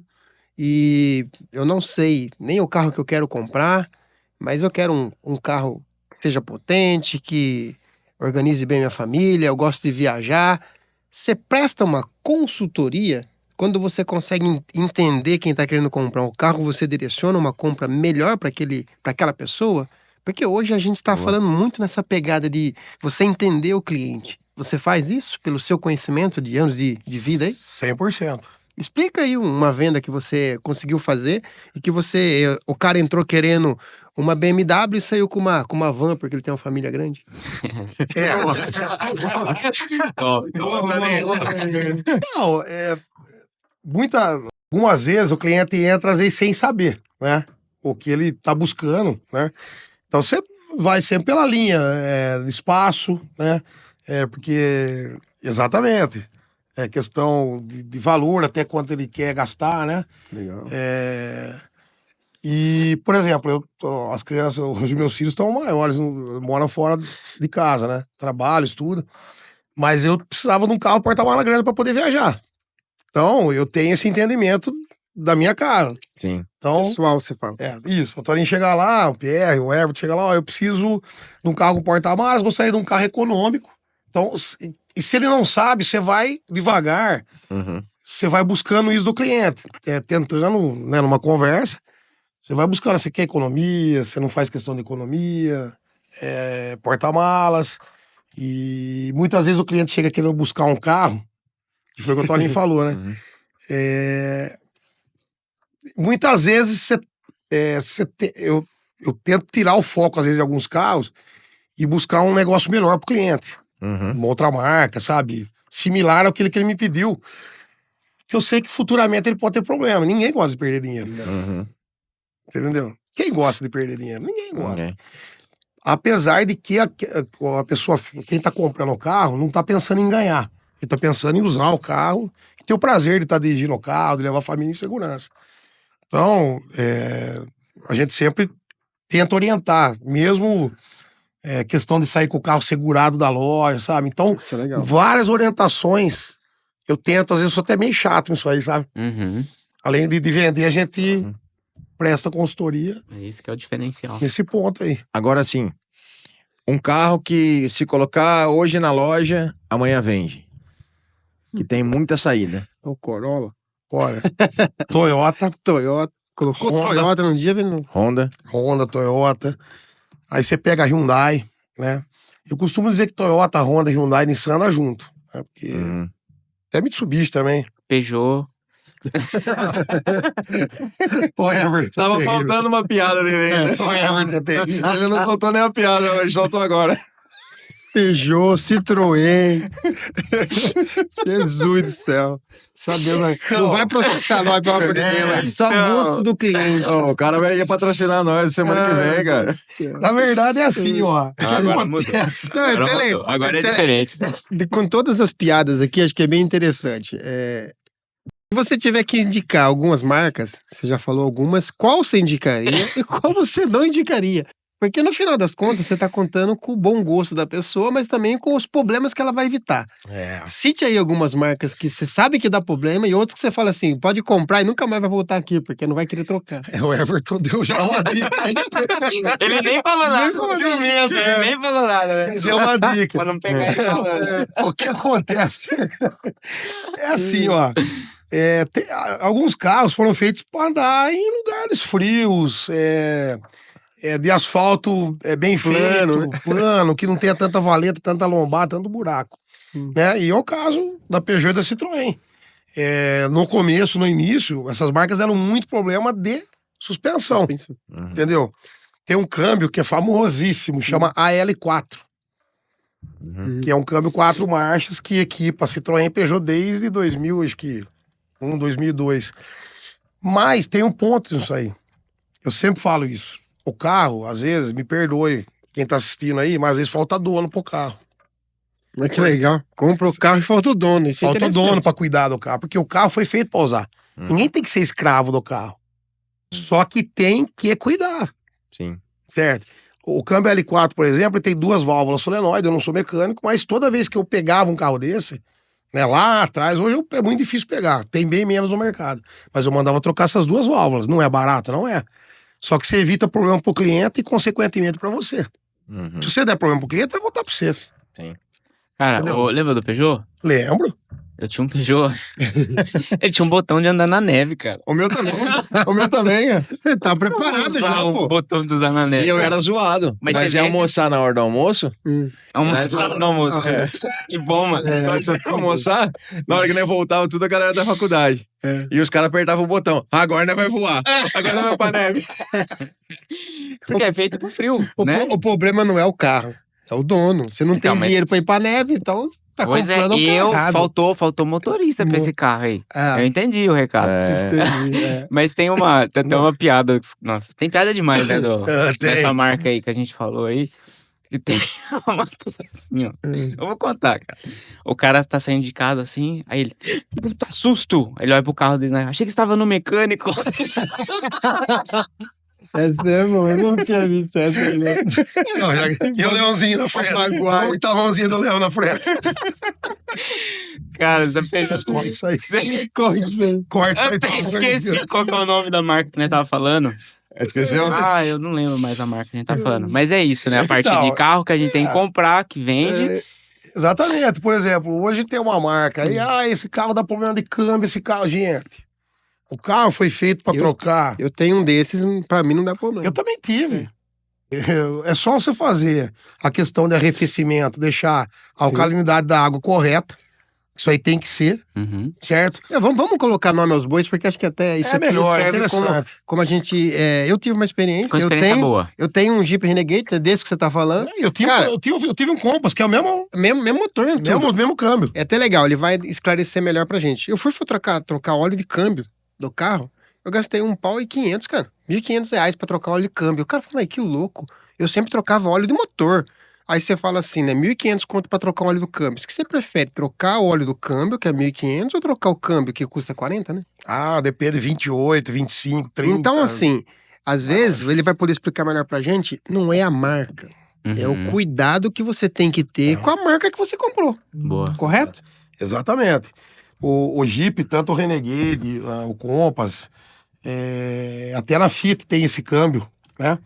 e eu não sei nem o carro que eu quero comprar, mas eu quero um carro que seja potente, que organize bem minha família, eu gosto de viajar. Você presta uma consultoria quando você consegue entender quem está querendo comprar um carro, você direciona uma compra melhor para aquela pessoa? Porque hoje a gente está falando muito nessa pegada de você entender o cliente. Você faz isso pelo seu conhecimento de anos de vida aí? 100%. Explica aí uma venda que você conseguiu fazer e que o cara entrou querendo uma BMW e saiu com uma van porque ele tem uma família grande. É. Não, algumas vezes o cliente entra às vezes sem saber, né? O que ele tá buscando, né? Então você vai sempre pela linha, espaço, né? Porque, exatamente, é questão de valor, até quanto ele quer gastar, né? Legal. E, por exemplo, as crianças, os meus filhos estão maiores, moram fora de casa, né? Trabalho, estudo. Mas eu precisava de um carro porta-mala grande para poder viajar. Então, eu tenho esse entendimento da minha casa. Sim. Então, Pessoal, você fala. isso. O Torinho chega lá, o Pierre, o Everton chega lá, ó, eu preciso de um carro porta-malas, gostaria de um carro econômico. Então, e se ele não sabe, você vai devagar, você vai buscando isso do cliente, tentando, né, numa conversa, você vai buscando, você quer economia, você não faz questão de economia, porta-malas, e muitas vezes o cliente chega querendo buscar um carro, que foi o que o Torinho falou, né? Muitas vezes eu tento tirar o foco, às vezes, de alguns carros e buscar um negócio melhor pro cliente. Uma outra marca, sabe? Similar ao que ele me pediu. Que eu sei que futuramente ele pode ter problema. Ninguém gosta de perder dinheiro. Entendeu? Quem gosta de perder dinheiro? Ninguém gosta. Apesar de que a pessoa, quem tá comprando o carro, não tá pensando em ganhar. Ele tá pensando em usar o carro e ter o prazer de estar dirigindo o carro, de levar a família em segurança. Então, a gente sempre tenta orientar, mesmo questão de sair com o carro segurado da loja, sabe? Então, Isso é legal. várias orientações eu tento, às vezes sou até meio chato nisso aí, sabe? Além de vender, a gente presta consultoria É isso que é o diferencial. nesse ponto aí. Agora sim, um carro que se colocar hoje na loja, amanhã vende. Que tem muita saída. O Corolla, Olha, Toyota, Toyota. Colocou Honda. Toyota num dia, vendo? Honda. Toyota. Aí você pega a Hyundai, né? Eu costumo dizer que Toyota, Honda, Hyundai e Nissan andam junto. Né? Porque até Mitsubishi também. Peugeot. Pô, Everton. Tava faltando uma piada dele ainda. O Everton é terrível. Ele não soltou nem a piada, mas soltou agora. Peugeot, Citroën. Jesus do céu. Sabendo, não vai processar nós, pelo amor de Deus. É só gosto do cliente. O cara vai patrocinar nós semana que vem, cara. Na verdade é assim, ó. Agora mudou. Não, Agora mudou. Agora é diferente. Com todas as piadas aqui, acho que é bem interessante. Se você tiver que indicar algumas marcas, você já falou algumas, qual você indicaria e qual você não indicaria? Porque no final das contas, você está contando com o bom gosto da pessoa, mas também com os problemas que ela vai evitar. Cite aí algumas marcas que você sabe que dá problema e outras que você fala assim, pode comprar e nunca mais vai voltar aqui, porque não vai querer trocar. O Everton deu já uma dica aí. Ele nem falou nada. Ele Ele nem falou nada, né? deu uma dica. Pra não pegar ele falando. O que acontece? É assim, ó. Alguns carros foram feitos para andar em lugares frios, de asfalto bem Plano, feito, plano, que não tenha tanta valeta, tanta lombada, tanto buraco. Né? E é o caso da Peugeot e da Citroën. No começo, no início, essas marcas deram muito problema de suspensão, entendeu? Tem um câmbio que é famosíssimo, chama AL4. Que é um câmbio 4 marchas que equipa a Citroën e Peugeot desde 2000, acho que 2002. Mas tem um ponto nisso aí. Eu sempre falo isso. O carro, às vezes, me perdoe quem tá assistindo aí, mas às vezes falta dono pro carro. Mas que legal. Compra o carro e falta o dono. Isso é Falta interessante. dono pra cuidar do carro, porque o carro foi feito pra usar. Ninguém tem que ser escravo do carro. Só que tem que cuidar, Sim. certo? O câmbio L4, por exemplo, ele tem 2 válvulas solenoide, eu não sou mecânico, mas toda vez que eu pegava um carro desse, né, lá atrás, hoje é muito difícil pegar, tem bem menos no mercado. Mas eu mandava trocar essas 2 válvulas, não é barato, não é. Só que você evita problema pro cliente e, consequentemente, pra você. Se você der problema pro cliente, vai voltar pra você. Cara, Entendeu? lembra do Peugeot? Lembro. Eu tinha um Peugeot. Ele tinha um botão de andar na neve, cara. O meu também. O meu também, é. Tá preparado já, O pô. botão de usar na E neve. eu era zoado. Mas Mas você ia vê- almoçar na hora do almoço. Almoçar no almoço. Que bom, mano. Na hora que você ia almoçar, na hora que nós voltava, tudo a galera da faculdade. E os caras apertavam o botão. Agora nós vai voar. Agora nós vai pra neve. Porque é feito pro frio, O, né? o problema não é o carro, é o dono. Você não Então, tem mas- dinheiro pra ir pra neve, então tá Pois é, comprando o carro errado. faltou motorista pra esse carro aí. Ah, Eu entendi o recado. entendi. É. Mas tem até uma piada. Nossa, tem piada demais, né? Dessa marca aí que a gente falou aí. Que tem uma coisa assim, ó. Eu vou contar, cara. O cara tá saindo de casa assim, aí ele. Puta susto! Aí ele olha pro carro dele, né? Achei que estava no mecânico. Essa é, mano, eu não tinha visto essa aí, né? Não, e o leãozinho na frente. Magoar. O oitavãozinho do leão na frente. Cara, você fez. Vocês cortam isso aí. Corre isso aí. Corta isso Eu aí. até pelo amor de esqueci Deus. qual que é o nome da marca que nós tava falando. Esqueceu? Ah, eu não lembro mais a marca que a gente tá falando. Mas é isso, né? A parte Então, de carro que a gente tem que comprar, que vende. É, exatamente. Por exemplo, hoje tem uma marca aí, esse carro dá problema de câmbio, esse carro, gente. O carro foi feito pra Eu- trocar. Eu tenho um desses, pra mim não dá problema. Eu também tive. É só você fazer a questão de arrefecimento, deixar a alcalinidade da água correta. Isso aí tem que ser, Uhum. certo? Vamos colocar nome aos bois, porque acho que até isso É aqui melhor, é serve como, interessante. como a gente... eu tive uma experiência, Com experiência boa. eu tenho um Jeep Renegade, desse que você tá falando, Eu tive, Cara, eu tive um Compass, que é o mesmo motor, tudo. mesmo câmbio. É até legal, ele vai esclarecer melhor pra gente. Eu fui trocar óleo de câmbio do carro, eu gastei R$1.500, cara. R$1.500 pra trocar óleo de câmbio. O cara falou, que louco. Eu sempre trocava óleo de motor. Aí você fala assim, né? 1.500 conto pra trocar o óleo do câmbio. O que você prefere? Trocar o óleo do câmbio, que é 1.500, ou trocar o câmbio, que custa 40, né? Ah, depende de 28, 25, 30. Então, assim, às vezes, ele vai poder explicar melhor pra gente, não é a marca. É o Uhum. cuidado que você tem que ter com a marca que você comprou. Boa. Correto? Exatamente. O Jeep, tanto o Renegade, o Compass, até na Fiat tem esse câmbio, né?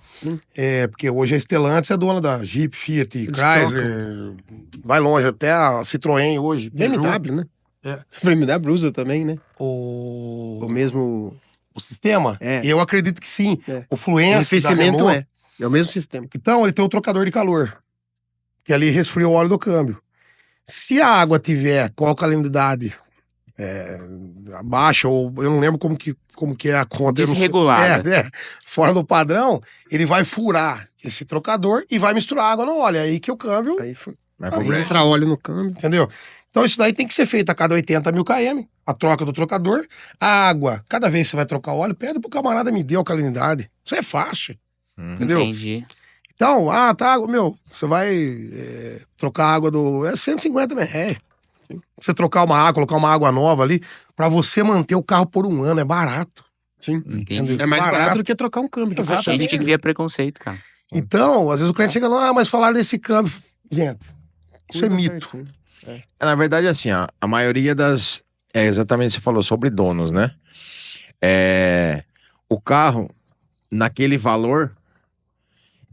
Porque hoje a Stellantis é dona da Jeep, Fiat, Chrysler, vai longe, até a Citroën hoje. Peugeot. BMW, né? É. BMW usa também, né? O O mesmo sistema? É. Eu acredito que sim. É. O Fluence da arrefecimento Renault, é o mesmo sistema. então ele tem um trocador de calor, que ali resfria o óleo do câmbio. Se a água tiver com alcalinidade baixa, ou eu não lembro como que é a conta. eu não sei. Desregulada. Fora do padrão, ele vai furar esse trocador e vai misturar água no óleo. É aí que o câmbio, Aí Vai pro Aí break. entra óleo no câmbio. entendeu? Então isso daí tem que ser feito a cada 80 mil km, a troca do trocador. A água, cada vez que você vai trocar óleo, pede pro camarada me dê alcalinidade. Isso é fácil, entendeu? Entendi. Então, tá, você vai trocar a água do... É 150 ml. Você trocar uma água, colocar uma água nova ali, pra você manter o carro por um ano, é barato. Sim. Entendi. É mais Barato. barato do que trocar um câmbio. A gente que cria preconceito, cara. Então, às vezes o cliente chega lá, mas falaram desse câmbio. Gente, isso é mito. Na verdade, assim, ó, a maioria das. É exatamente o que você falou sobre donos, né? O carro, naquele valor,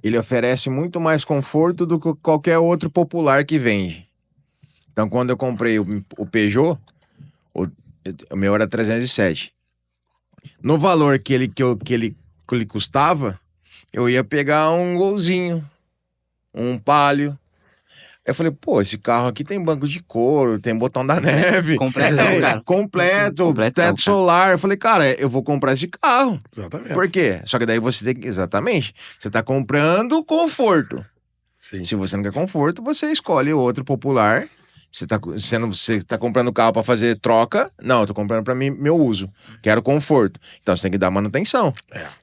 ele oferece muito mais conforto do que qualquer outro popular que vende. Então, quando eu comprei o Peugeot, o meu era 307. No valor que ele custava, eu ia pegar um Golzinho, um Palio. Eu falei, pô, esse carro aqui tem banco de couro, tem botão da neve. Completão, cara. Completo, Completão, teto cara. solar. Eu falei, cara, eu vou comprar esse carro. Exatamente. Por quê? Só que daí você tem que... Exatamente. Você tá comprando conforto. Sim. Se você não quer conforto, você escolhe outro popular. Você tá comprando carro pra fazer troca? Não, eu tô comprando pra mim, meu uso. Quero conforto. Então você tem que dar manutenção.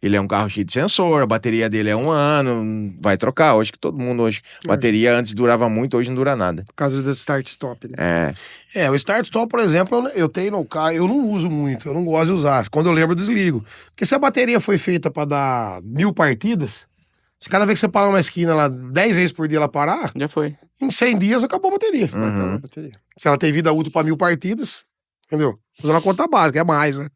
Ele é um carro cheio de sensor, a bateria dele é 1 ano, vai trocar. Hoje que todo mundo hoje. Bateria antes durava muito, hoje não dura nada. Por causa do start-stop, né? É. O start-stop, por exemplo, eu tenho no carro, eu não uso muito, eu não gosto de usar. Quando eu lembro, eu desligo. Porque se a bateria foi feita pra dar 1000 partidas, se cada vez que você parar numa esquina lá, 10 vezes por dia ela parar, Já foi. em 100 dias acabou a bateria. Vai acabar a bateria. Se ela tem vida útil pra 1000 partidas, entendeu? Usando a conta básica, é mais, né?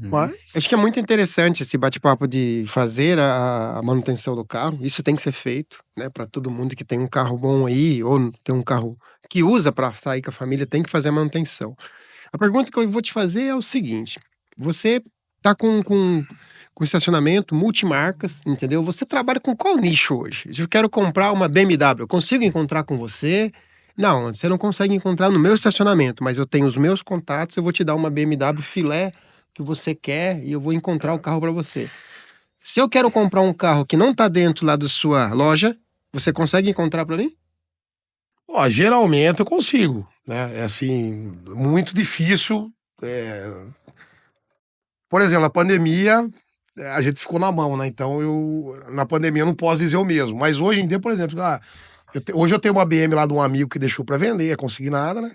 Mas, Acho que é muito interessante esse bate-papo de fazer a manutenção do carro. Isso tem que ser feito, né? Para todo mundo que tem um carro bom aí, ou tem um carro que usa para sair com a família, tem que fazer a manutenção. A pergunta que eu vou te fazer é o seguinte: você tá com estacionamento, multimarcas, entendeu? Você trabalha com qual nicho hoje? Se eu quero comprar uma BMW, eu consigo encontrar com você? Não, você não consegue encontrar no meu estacionamento, mas eu tenho os meus contatos, eu vou te dar uma BMW filé que você quer e eu vou encontrar o carro para você. Se eu quero comprar um carro que não tá dentro lá da sua loja, você consegue encontrar para mim? Ó, geralmente eu consigo, né? É assim, muito difícil. Por exemplo, na pandemia, a gente ficou na mão, né? Então, na pandemia, eu não posso dizer o mesmo. Mas hoje em dia, por exemplo, hoje eu tenho uma BM lá de um amigo que deixou pra vender, é consignada, né?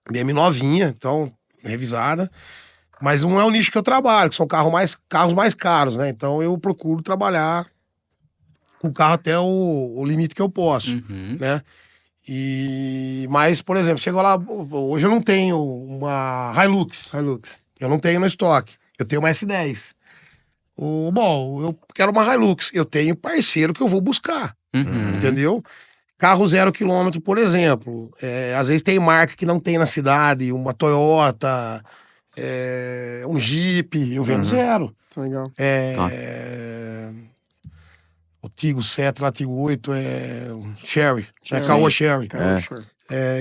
BM novinha, então, revisada. Mas não é o nicho que eu trabalho, que são carros mais caros, né? Então, eu procuro trabalhar com o carro até o limite que eu posso, Uhum. né? Mas, por exemplo, chegou lá, hoje eu não tenho uma Hilux. Hilux. Eu não tenho no estoque. Eu tenho uma S10. Bom, eu quero uma Hilux. Eu tenho parceiro que eu vou buscar. Uhum. Entendeu? Carro 0 km, por exemplo. Às vezes tem marca que não tem na cidade. Uma Toyota, um Jeep. Eu vendo zero. Legal. O Tigo 7, lá Tigo 8 é Sherry. É Sim. Caoa Sherry. Sure.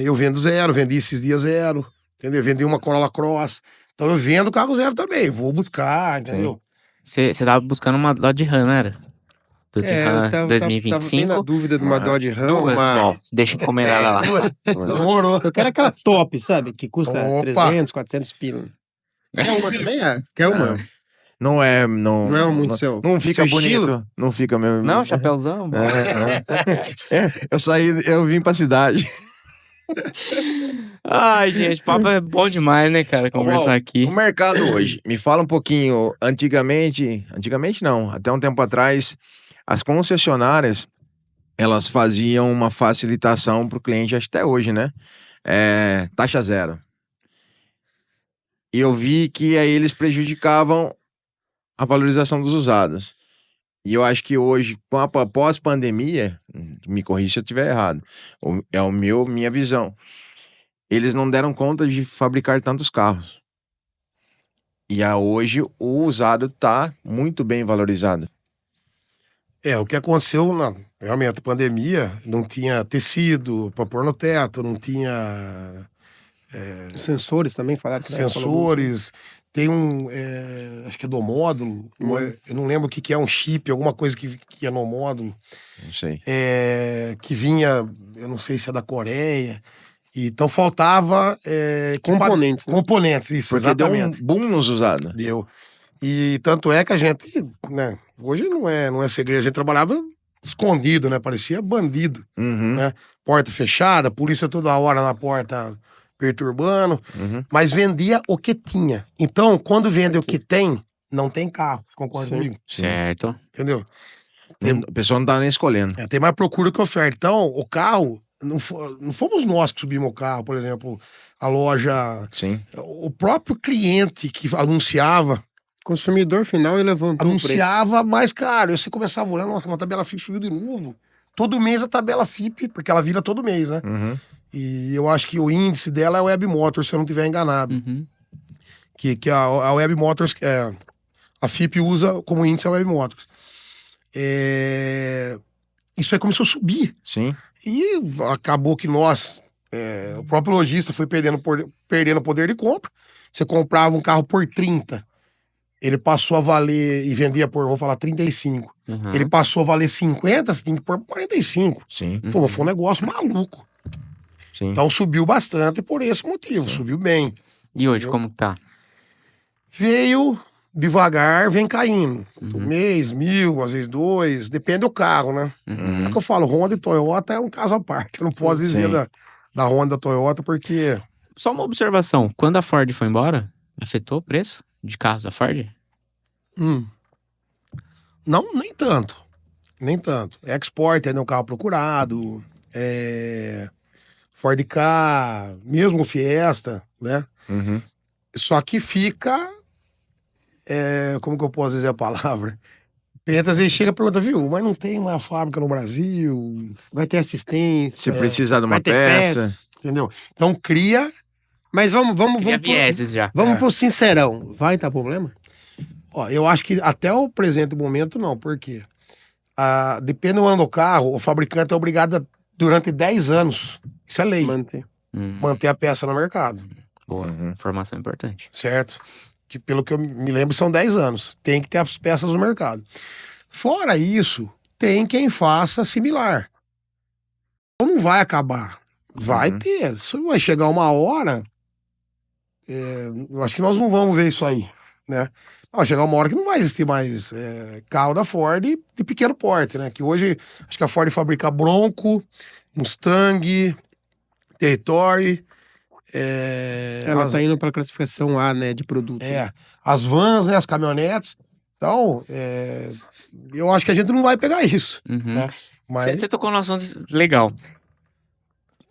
Eu vendo zero, vendi esses dias zero. Entendeu? Vendi uma Corolla Cross. Então eu vendo carro zero também. Vou buscar, entendeu? Você tava buscando uma Dodge Ram, não era? Dodge Eu Ram tava bem 2025. na dúvida de uma Dodge Ram. Duas, bom, deixa encomendada lá. Demorou. Eu quero aquela top, sabe? Que custa Opa. 300, 400 pila. Quer uma também? Quer uma? Não é, Não é muito seu. Não fica seu bonito. estilo? Não fica mesmo. Não, chapéuzão. bom. Eu vim pra cidade. Ai, gente, papo é bom demais, né, cara? Conversar Bom, aqui. O mercado hoje, me fala um pouquinho. Antigamente não, até um tempo atrás, as concessionárias, elas faziam uma facilitação para o cliente, acho que até hoje, né? Taxa zero. E eu vi que aí eles prejudicavam a valorização dos usados. E eu acho que hoje, com a pós-pandemia, me corrija se eu estiver errado, minha visão, eles não deram conta de fabricar tantos carros. E hoje o usado está muito bem valorizado. O que aconteceu, realmente, a pandemia, não tinha tecido para pôr no teto, não tinha Os sensores também falaram que sensores. Tem acho que é do módulo, eu não lembro o que é um chip, alguma coisa que é no módulo. Não sei. Que vinha, eu não sei se é da Coreia. Então faltava componentes, né? Componentes, isso, Porque exatamente. deu um boom nos usados. Deu. E tanto é que a gente, né, hoje não é segredo, a gente trabalhava escondido, né, parecia bandido, Uhum, né, porta fechada, polícia toda hora na porta perturbando, uhum. mas vendia o que tinha. Então, quando vende o que tem, não tem carro, você concorda comigo? Certo. Entendeu? O pessoal não tá nem escolhendo. Tem mais procura que oferta. Então, o carro, não fomos nós que subimos o carro, por exemplo, a loja, Sim. o próprio cliente que anunciava, Consumidor final e levantou anunciava mais caro. E você começava olhando, nossa, uma tabela FIP subiu de novo. Todo mês a tabela FIP, porque ela vira todo mês, né? Uhum. E eu acho que o índice dela é o Web Motors, se eu não estiver enganado. Uhum. Que a Web Motors, a FIP usa como índice a Web Motors. Isso aí começou a subir. Sim. E acabou que nós, o próprio lojista foi perdendo poder de compra. Você comprava um carro por 30, ele passou a valer e vendia por, vou falar, 35. Uhum. Ele passou a valer 50, você tem que pôr 45. Sim. Pô, foi um negócio maluco. Sim. Então subiu bastante por esse motivo, subiu bem. E hoje, como tá? Veio devagar, vem caindo. Uhum. Mês, 1.000, às vezes 2, depende do carro, né? Uhum. É que eu falo, Honda e Toyota é um caso à parte. Eu não posso dizer da Honda e da Toyota porque... Só uma observação. Quando a Ford foi embora, afetou o preço de carros da Ford? Não, nem tanto. Nem tanto. Export é um carro procurado, Ford Ka, mesmo o Fiesta, né? Uhum. Só que fica... como que eu posso dizer a palavra? Às vezes chega e pergunta, viu, mas não tem uma fábrica no Brasil, Vai ter assistência. Se precisar de uma vai ter peça. entendeu? Então cria Mas vamos Cria vieses já. vamos pro sincerão. Vai dar problema? Ó, eu acho que até o presente momento não, por quê? Depende do ano do carro, o fabricante é obrigado a, durante 10 anos, isso é lei, Manter. manter a peça no mercado, Boa, informação importante. certo? Que pelo que eu me lembro são 10 anos, tem que ter as peças no mercado. Fora isso, tem quem faça similar. Então não vai acabar, vai ter, só vai chegar uma hora, eu acho que nós não vamos ver isso aí, né? Vai chegar uma hora que não vai existir mais carro da Ford de pequeno porte, né? Que hoje, acho que a Ford fabrica Bronco, Mustang, Territory. Ela tá indo pra classificação A, né, de produto. As vans, né? As caminhonetes. Então, eu acho que a gente não vai pegar isso, né? Mas Você tocou num assunto legal.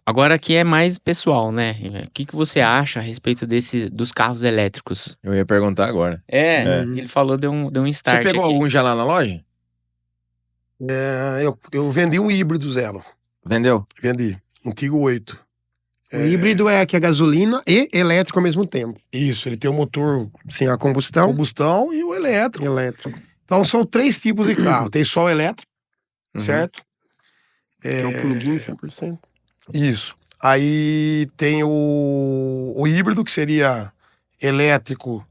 Agora aqui é mais pessoal, né? O que você acha a respeito dos carros elétricos? Eu ia perguntar agora. Ele falou, deu um start Você pegou aqui. algum já lá na loja? eu vendi um híbrido zero. Vendeu? Vendi. Um Tigo 8. O híbrido é que é gasolina e elétrico ao mesmo tempo. Isso, ele tem o motor Sim, a combustão. combustão e o elétrico. Elétrico. Então são 3 tipos de carro. Tem só o elétrico, certo? Que é o plug-in 100%. Isso. Aí tem o híbrido, que seria elétrico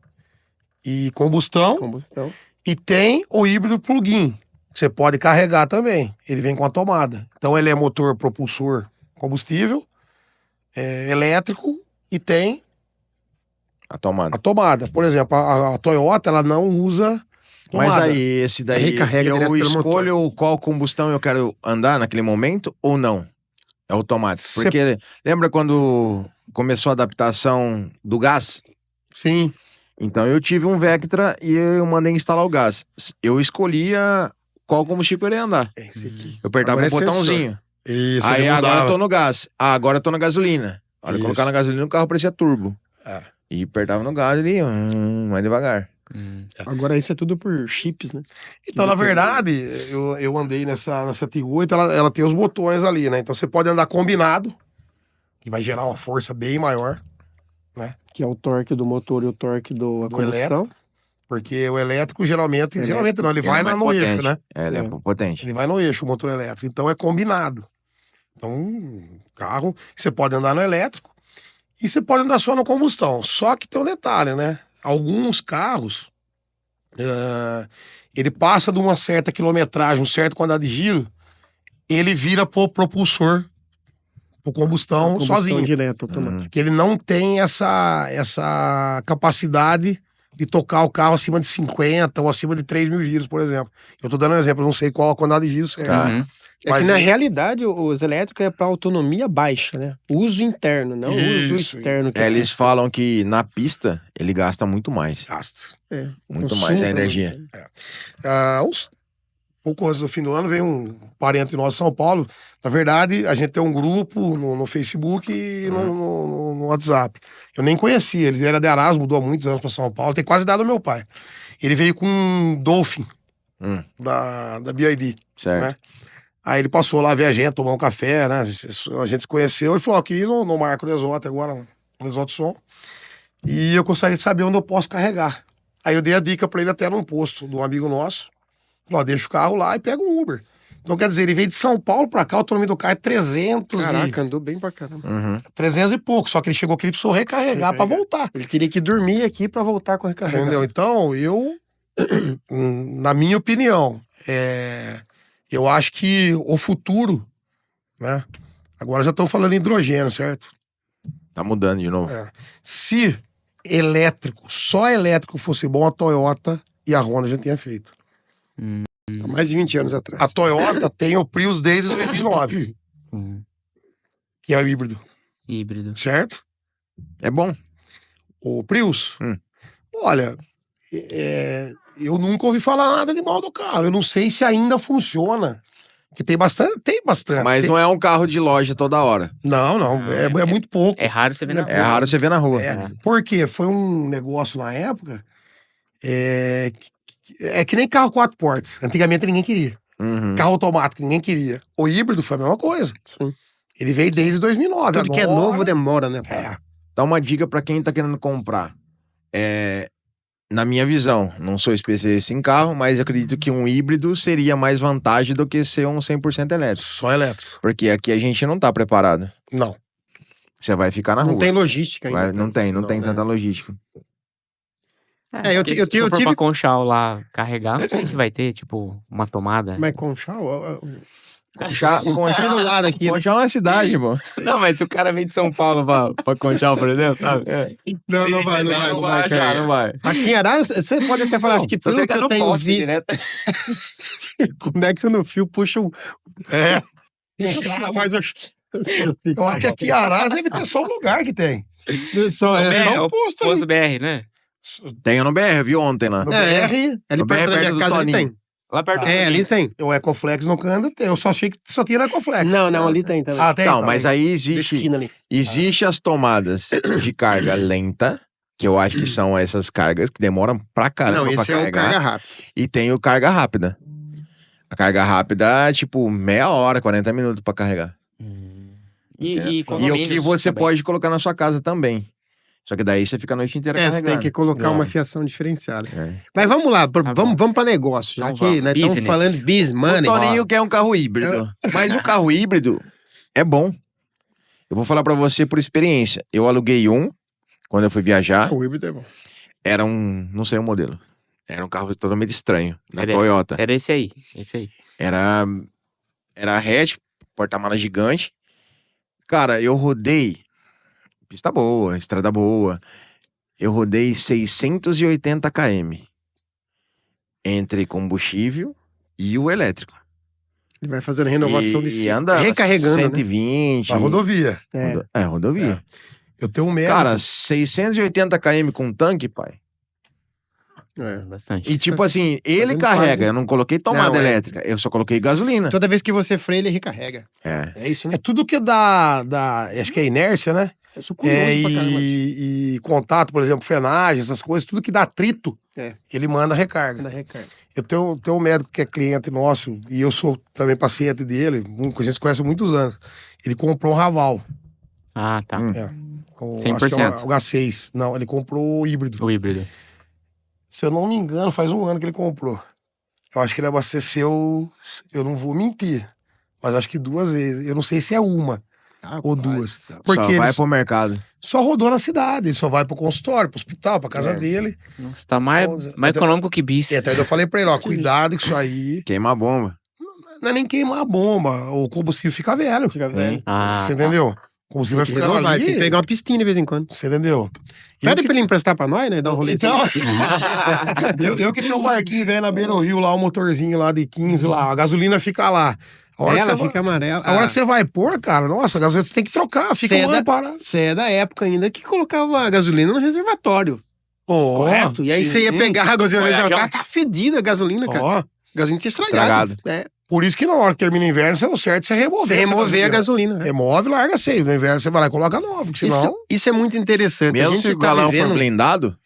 e combustão. Combustão. E tem o híbrido plug-in, que você pode carregar também. Ele vem com a tomada. Então ele é motor propulsor combustível, elétrico, e tem A tomada. a tomada. Por exemplo, a Toyota, ela não usa tomada. Mas aí, esse daí, Recarrega direto eu pelo escolho qual combustão eu quero andar naquele momento ou não? É automático. Cê- Porque lembra quando começou a adaptação do gás? Sim. Então eu tive um Vectra e eu mandei instalar o gás. Eu escolhia qual combustível eu ia andar. Eu apertava Agora um é sensor. botãozinho. Isso, Aí ele agora eu mudava. tô no gás. Agora eu tô na gasolina. A hora de Isso. colocar na gasolina, o carro parecia turbo. E apertava no gás e mais devagar. Agora isso é tudo por chips, né? Então, na verdade, eu andei nessa Tigo 8, ela tem os botões ali, né? Então você pode andar combinado, que vai gerar uma força bem maior, Que é o torque do motor e o torque da combustão. elétrico. Porque o elétrico geralmente não, ele Ele vai é mais no eixo, potente. né? Ele é potente. Ele vai no eixo, o motor elétrico. Então é combinado. Então, carro, você pode andar no elétrico e você pode andar só no combustão. Só que tem um detalhe, né? Alguns carros, ele passa de uma certa quilometragem, um certo quantidade de giro, ele vira pro propulsor, pro combustão, sozinho. Direto, automático. Porque ele não tem essa capacidade de tocar o carro acima de 50 ou acima de 3 mil giros, por exemplo. Eu tô dando um exemplo, eu não sei qual a quantidade de giros é. Uhum. É Mas que na realidade os elétricos é para autonomia baixa, né? Uso interno, não uso Isso, externo. Eles falam que na pista ele gasta muito mais. Gasta. Muito consumo mais a pra energia. Uns pouco antes do fim do ano, veio um parente nosso de São Paulo. Na verdade, a gente tem um grupo no Facebook e no WhatsApp. Eu nem conhecia, ele era de Araras, mudou há muitos anos para São Paulo, tem quase a idade do meu pai. Ele veio com um Dolphin da BYD, Certo. né? Aí ele passou lá ver a gente, tomar um café, né? A gente se conheceu, ele falou, eu queria ir no Marco Desote agora, no Desote Som, e eu gostaria de saber onde eu posso carregar. Aí eu dei a dica para ele até num posto de um amigo nosso. Falou, deixa o carro lá e pega um Uber. Então, quer dizer, ele veio de São Paulo pra cá, a autonomia do carro é 300 Caraca, andou bem pra caramba. 300 e pouco. Só que ele chegou aqui, ele precisou recarregar pra voltar. Ele teria que dormir aqui pra voltar com a recarga. Entendeu? Então, na minha opinião, eu acho que o futuro, né? Agora já estão falando em hidrogênio, certo? Tá mudando de novo. Se só elétrico fosse bom, a Toyota e a Honda já tinha feito. Há mais de 20 anos atrás. A Toyota tem o Prius desde 2009, que é o híbrido, Híbrido. certo? É bom. O Prius, olha, eu nunca ouvi falar nada de mal do carro. Eu não sei se ainda funciona. Porque tem bastante. Mas não é um carro de loja toda hora. Não, é muito pouco. É raro você ver na É raro você ver na rua. Por quê? Foi um negócio na época. É que nem carro 4 portas. Antigamente ninguém queria. Carro automático, ninguém queria. O híbrido foi a mesma coisa. Sim. Ele veio desde 2009. Tudo que é agora- novo demora, né? É. dar uma dica pra quem tá querendo comprar. Na minha visão, não sou especialista em carro, mas eu acredito que um híbrido seria mais vantagem do que ser um 100% elétrico. Só elétrico. Porque aqui a gente não tá preparado. Não. Você vai ficar na Não rua. tem logística ainda. Não tem tanta logística. Eu Porque se tive- for pra Conchal lá carregar, não sei se vai ter, tipo, uma tomada. Mas Conchal? Conchal do lado aqui. é uma cidade, pô. Não, mas se o cara vem de São Paulo pra Conchal, por exemplo, sabe? Não vai, achar, não vai. Aqui em Araras, você pode até falar que Se pelo você que tá eu no tenho poste visto, direto. conecta no fio, puxa um... Mas Eu acho que aqui em Araras deve ter só um lugar que tem. só É um o posto ali. Posto BR, né? Tem no BR, viu ontem lá. No É, BR, ali no perto BR, da minha perto do casa ali Toninho. tem. Lá perto do Ali tem. o Ecoflex no Canda tem. Eu só achei que só tinha no Ecoflex. Não, ali tem também. Ah, tem? Então, Tá mas bem. aí Da existe esquina ali. as tomadas de carga lenta, que eu acho que são essas cargas que demoram pra caramba Não, pra esse é o carregar. carga rápido. E tem o carga rápida. A carga rápida é tipo meia hora, 40 minutos pra carregar. E E o que condomínios você também. pode colocar na sua casa também. Só que daí você fica a noite inteira Você carregando. tem que colocar É. uma fiação diferenciada. É. Mas vamos lá, Tá vamos para negócio, já Então que vamos. nós estamos Business. falando de business, O money. Toninho quer um carro híbrido. Mas o carro híbrido é bom. Eu vou falar pra você por experiência. Eu aluguei um quando eu fui viajar. O híbrido é bom. Era um, não sei o modelo. Era um carro totalmente estranho, da Era- Toyota. Era esse aí. Era hatch, porta-mala gigante. Cara, eu rodei pista boa, estrada boa. Eu rodei 680 km entre combustível e o elétrico. Ele vai fazendo renovação de e ciclo. anda Recarregando, né? 120. A rodovia. Rodovia. Eu tenho um médico. Cara, 680 km com tanque, pai. Bastante. E tipo assim, ele Fazendo carrega. quase- Eu não coloquei tomada Não, é. elétrica. Eu só coloquei gasolina. Toda vez que você freia, ele recarrega. É. É isso, né? É tudo que dá, acho que é inércia, né? Eu sou curioso pra caramba. E contato, por exemplo, frenagem, essas coisas, tudo que dá atrito, ele manda recarga. Da recarga. Eu tenho um médico que é cliente nosso, e eu sou também paciente dele, a gente se conhece há muitos anos. Ele comprou um Raval. Ah, tá. Hum. Acho que é 100%. o H6. Não, ele comprou o híbrido. O híbrido. Se eu não me engano, faz um ano que ele comprou. Eu acho que ele abasteceu, eu não vou mentir, mas acho que 2 vezes. Eu não sei se é uma ou 2. Porque Só ele vai pro mercado. só rodou na cidade, ele só vai pro consultório, pro hospital, pra casa dele. Nossa, tá mais Então, econômico que bis. E até eu falei pra ele, ó, cuidado com isso aí. Queima a bomba. Não é nem queimar a bomba, o combustível fica velho. Fica Sim. velho. Ah, Você entendeu? O combustível vai Tem que ficando renovar, tem que ali. pegar uma pistinha de vez em quando. Você entendeu? Pede pra ele emprestar pra nós, né? Dar um rolê. Então, eu que tenho um barquinho velho na beira do rio lá, o motorzinho lá de 15 lá, a gasolina fica lá. A hora, que Ela você, fica amarela. a hora que você vai pôr, cara, nossa, a gasolina você tem que trocar, fica Cê um é ano parado. Você é da época ainda que colocava a gasolina no reservatório, Ó, correto? E aí você ia sim. pegar a gasolina no Olha, reservatório, já- tá fedida a gasolina, cara. Ó, A gasolina tinha estragado. Estragado. por isso que na hora que termina o inverno, você é o certo você remover. Você essa remover a gasolina. né? Remove, larga seis. No inverno você vai lá e coloca nova, porque senão... Isso é muito interessante. Mesmo a se gente o tá galão vivendo... for blindado,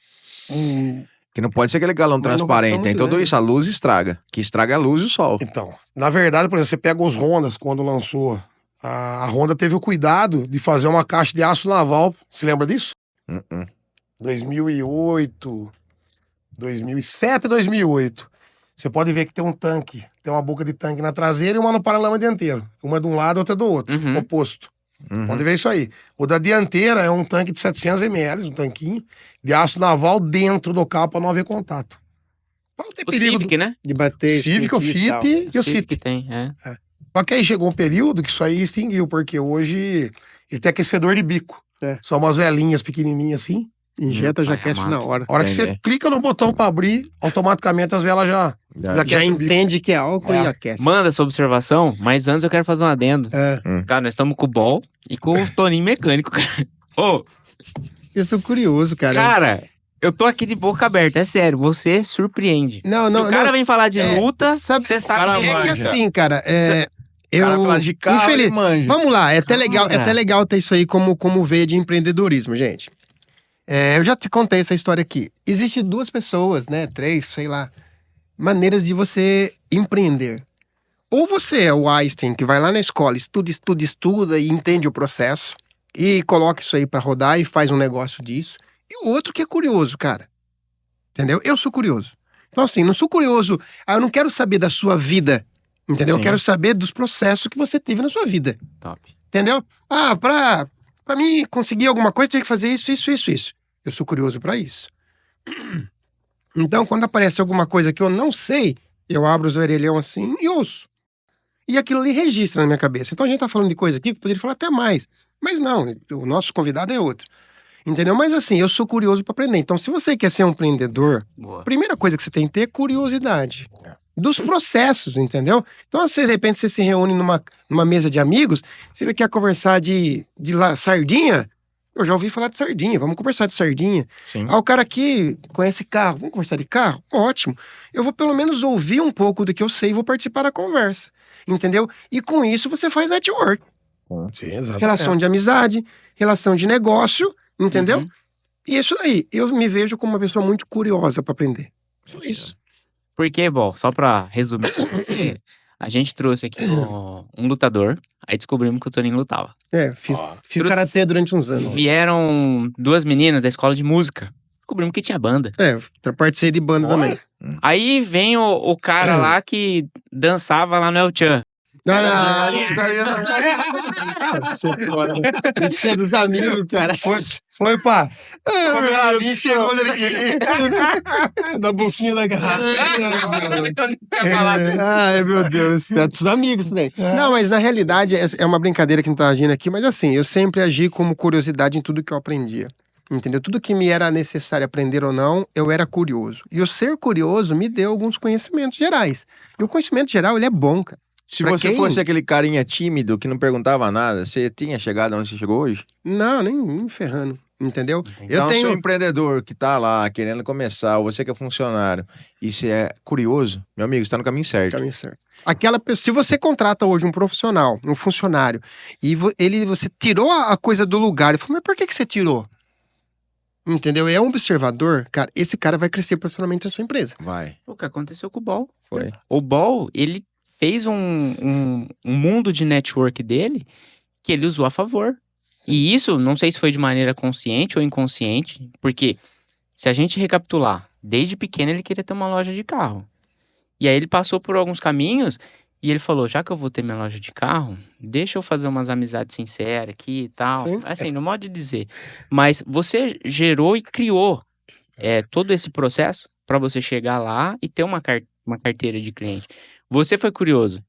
que não pode ser aquele galão Uma transparente. inovação Tem muito tudo grande. isso. A luz estraga. Que estraga a luz e o sol. Então, na verdade, por exemplo, você pega os Hondas, quando lançou, a Honda teve o cuidado de fazer uma caixa de aço naval. Se lembra disso? 2008, 2007, 2008. Você pode ver que tem um tanque, tem uma boca de tanque na traseira e uma no paralama dianteiro. Uma de um lado, outra do outro, Uhum. oposto. Uhum. Pode ver isso aí. O da dianteira é um tanque de 700 ml, um tanquinho, de aço naval dentro do carro para não haver contato. Para não ter O perigo. Civic, né? De bater... Civic, o sentir e tal. Fit e o Civic City. tem, é. Só que aí chegou um período que isso aí extinguiu, porque hoje ele tem aquecedor de bico. É. São umas velhinhas pequenininhas assim. Injeta, já Pai aquece na amado. hora. A hora que você Entendi. clica no botão para abrir, automaticamente as velas já Já. Já aquecem o bico. entende que é álcool É. e aquece. Manda essa observação, mas antes eu quero fazer um adendo. É. Cara, nós estamos com o Bol e com o Toninho mecânico, cara. Ô, Eu sou curioso, cara. cara, eu tô aqui de boca aberta, é sério, você surpreende. Não, Se não, o cara não, vem falar de luta, sabe- você sabe cara que É que manja. assim, cara, O cara falar de carro, infeliz- ele manja. Vamos lá, é até legal, Cara. ter isso aí como veia de empreendedorismo, gente. Eu já te contei essa história aqui. Existem 2 pessoas, né? 3, sei lá, maneiras de você empreender. Ou você é o Einstein, que vai lá na escola, estuda e entende o processo, e coloca isso aí pra rodar e faz um negócio disso. E o outro que é curioso, cara. Entendeu? Eu sou curioso. Então, assim, não sou curioso. Eu não quero saber da sua vida. Entendeu? Sim. Eu quero saber dos processos que você teve na sua vida. Top. Entendeu? Pra mim conseguir alguma coisa, tem que fazer isso. Eu sou curioso pra isso. Então, quando aparece alguma coisa que eu não sei, eu abro os orelhão assim e ouço. E aquilo ali registra na minha cabeça. Então a gente tá falando de coisa aqui que poderia falar até mais. Mas não, o nosso convidado é outro. Entendeu? Mas assim, eu sou curioso pra aprender. Então, se você quer ser um empreendedor, Boa. a primeira coisa que você tem que ter é curiosidade. Dos processos, entendeu? Então, se de repente você se reúne numa mesa de amigos, se ele quer conversar de sardinha, eu já ouvi falar de sardinha, vamos conversar de sardinha. Sim. O cara aqui conhece carro, vamos conversar de carro? Ótimo. Eu vou pelo menos ouvir um pouco do que eu sei e vou participar da conversa, entendeu? E com isso você faz network, Sim, exatamente. relação de amizade, relação de negócio, entendeu? Uhum. E isso aí, eu me vejo como uma pessoa muito curiosa para aprender. Só isso. Porque, bom, só pra resumir pra você, a gente trouxe aqui um lutador, aí descobrimos que o Toninho lutava. Fiz Trouxe- karatê durante uns anos. Vieram duas meninas da escola de música, descobrimos que tinha banda. Participei de banda também. Aí vem o cara lá que dançava lá no El Chan. Isso é dos amigos, cara. Foi, pá. Ali chegou onde ele queria. Da boquinha da garrafa. É. Ai, meu Deus, é dos amigos, né? Não, mas na realidade é uma brincadeira que não tá agindo aqui, mas assim, eu sempre agi como curiosidade em tudo que eu aprendia. Entendeu? Tudo que me era necessário aprender ou não, eu era curioso. E o ser curioso me deu alguns conhecimentos gerais. E o conhecimento geral, ele é bom, cara. Se Pra você quem? fosse aquele carinha tímido que não perguntava nada, você tinha chegado onde você chegou hoje? Não, nem ferrando. Entendeu? Então, se o empreendedor que tá lá querendo começar, ou você que é funcionário, e você é curioso, meu amigo, você tá no caminho certo. Caminho certo. Aquela pessoa, se você contrata hoje um profissional, um funcionário, e você tirou a coisa do lugar, ele falou, mas por que você tirou? Entendeu? É um observador, cara, esse cara vai crescer profissionalmente na sua empresa. Vai. O que aconteceu com o Ball? Foi. O Ball, ele fez um mundo de network dele que ele usou a favor. E isso, não sei se foi de maneira consciente ou inconsciente, porque se a gente recapitular, desde pequeno ele queria ter uma loja de carro. E aí ele passou por alguns caminhos e ele falou, já que eu vou ter minha loja de carro, deixa eu fazer umas amizades sinceras aqui e tal. Sim. Assim, no modo de dizer. Mas você gerou e criou todo esse processo para você chegar lá e ter uma carteira de cliente. Você foi curioso.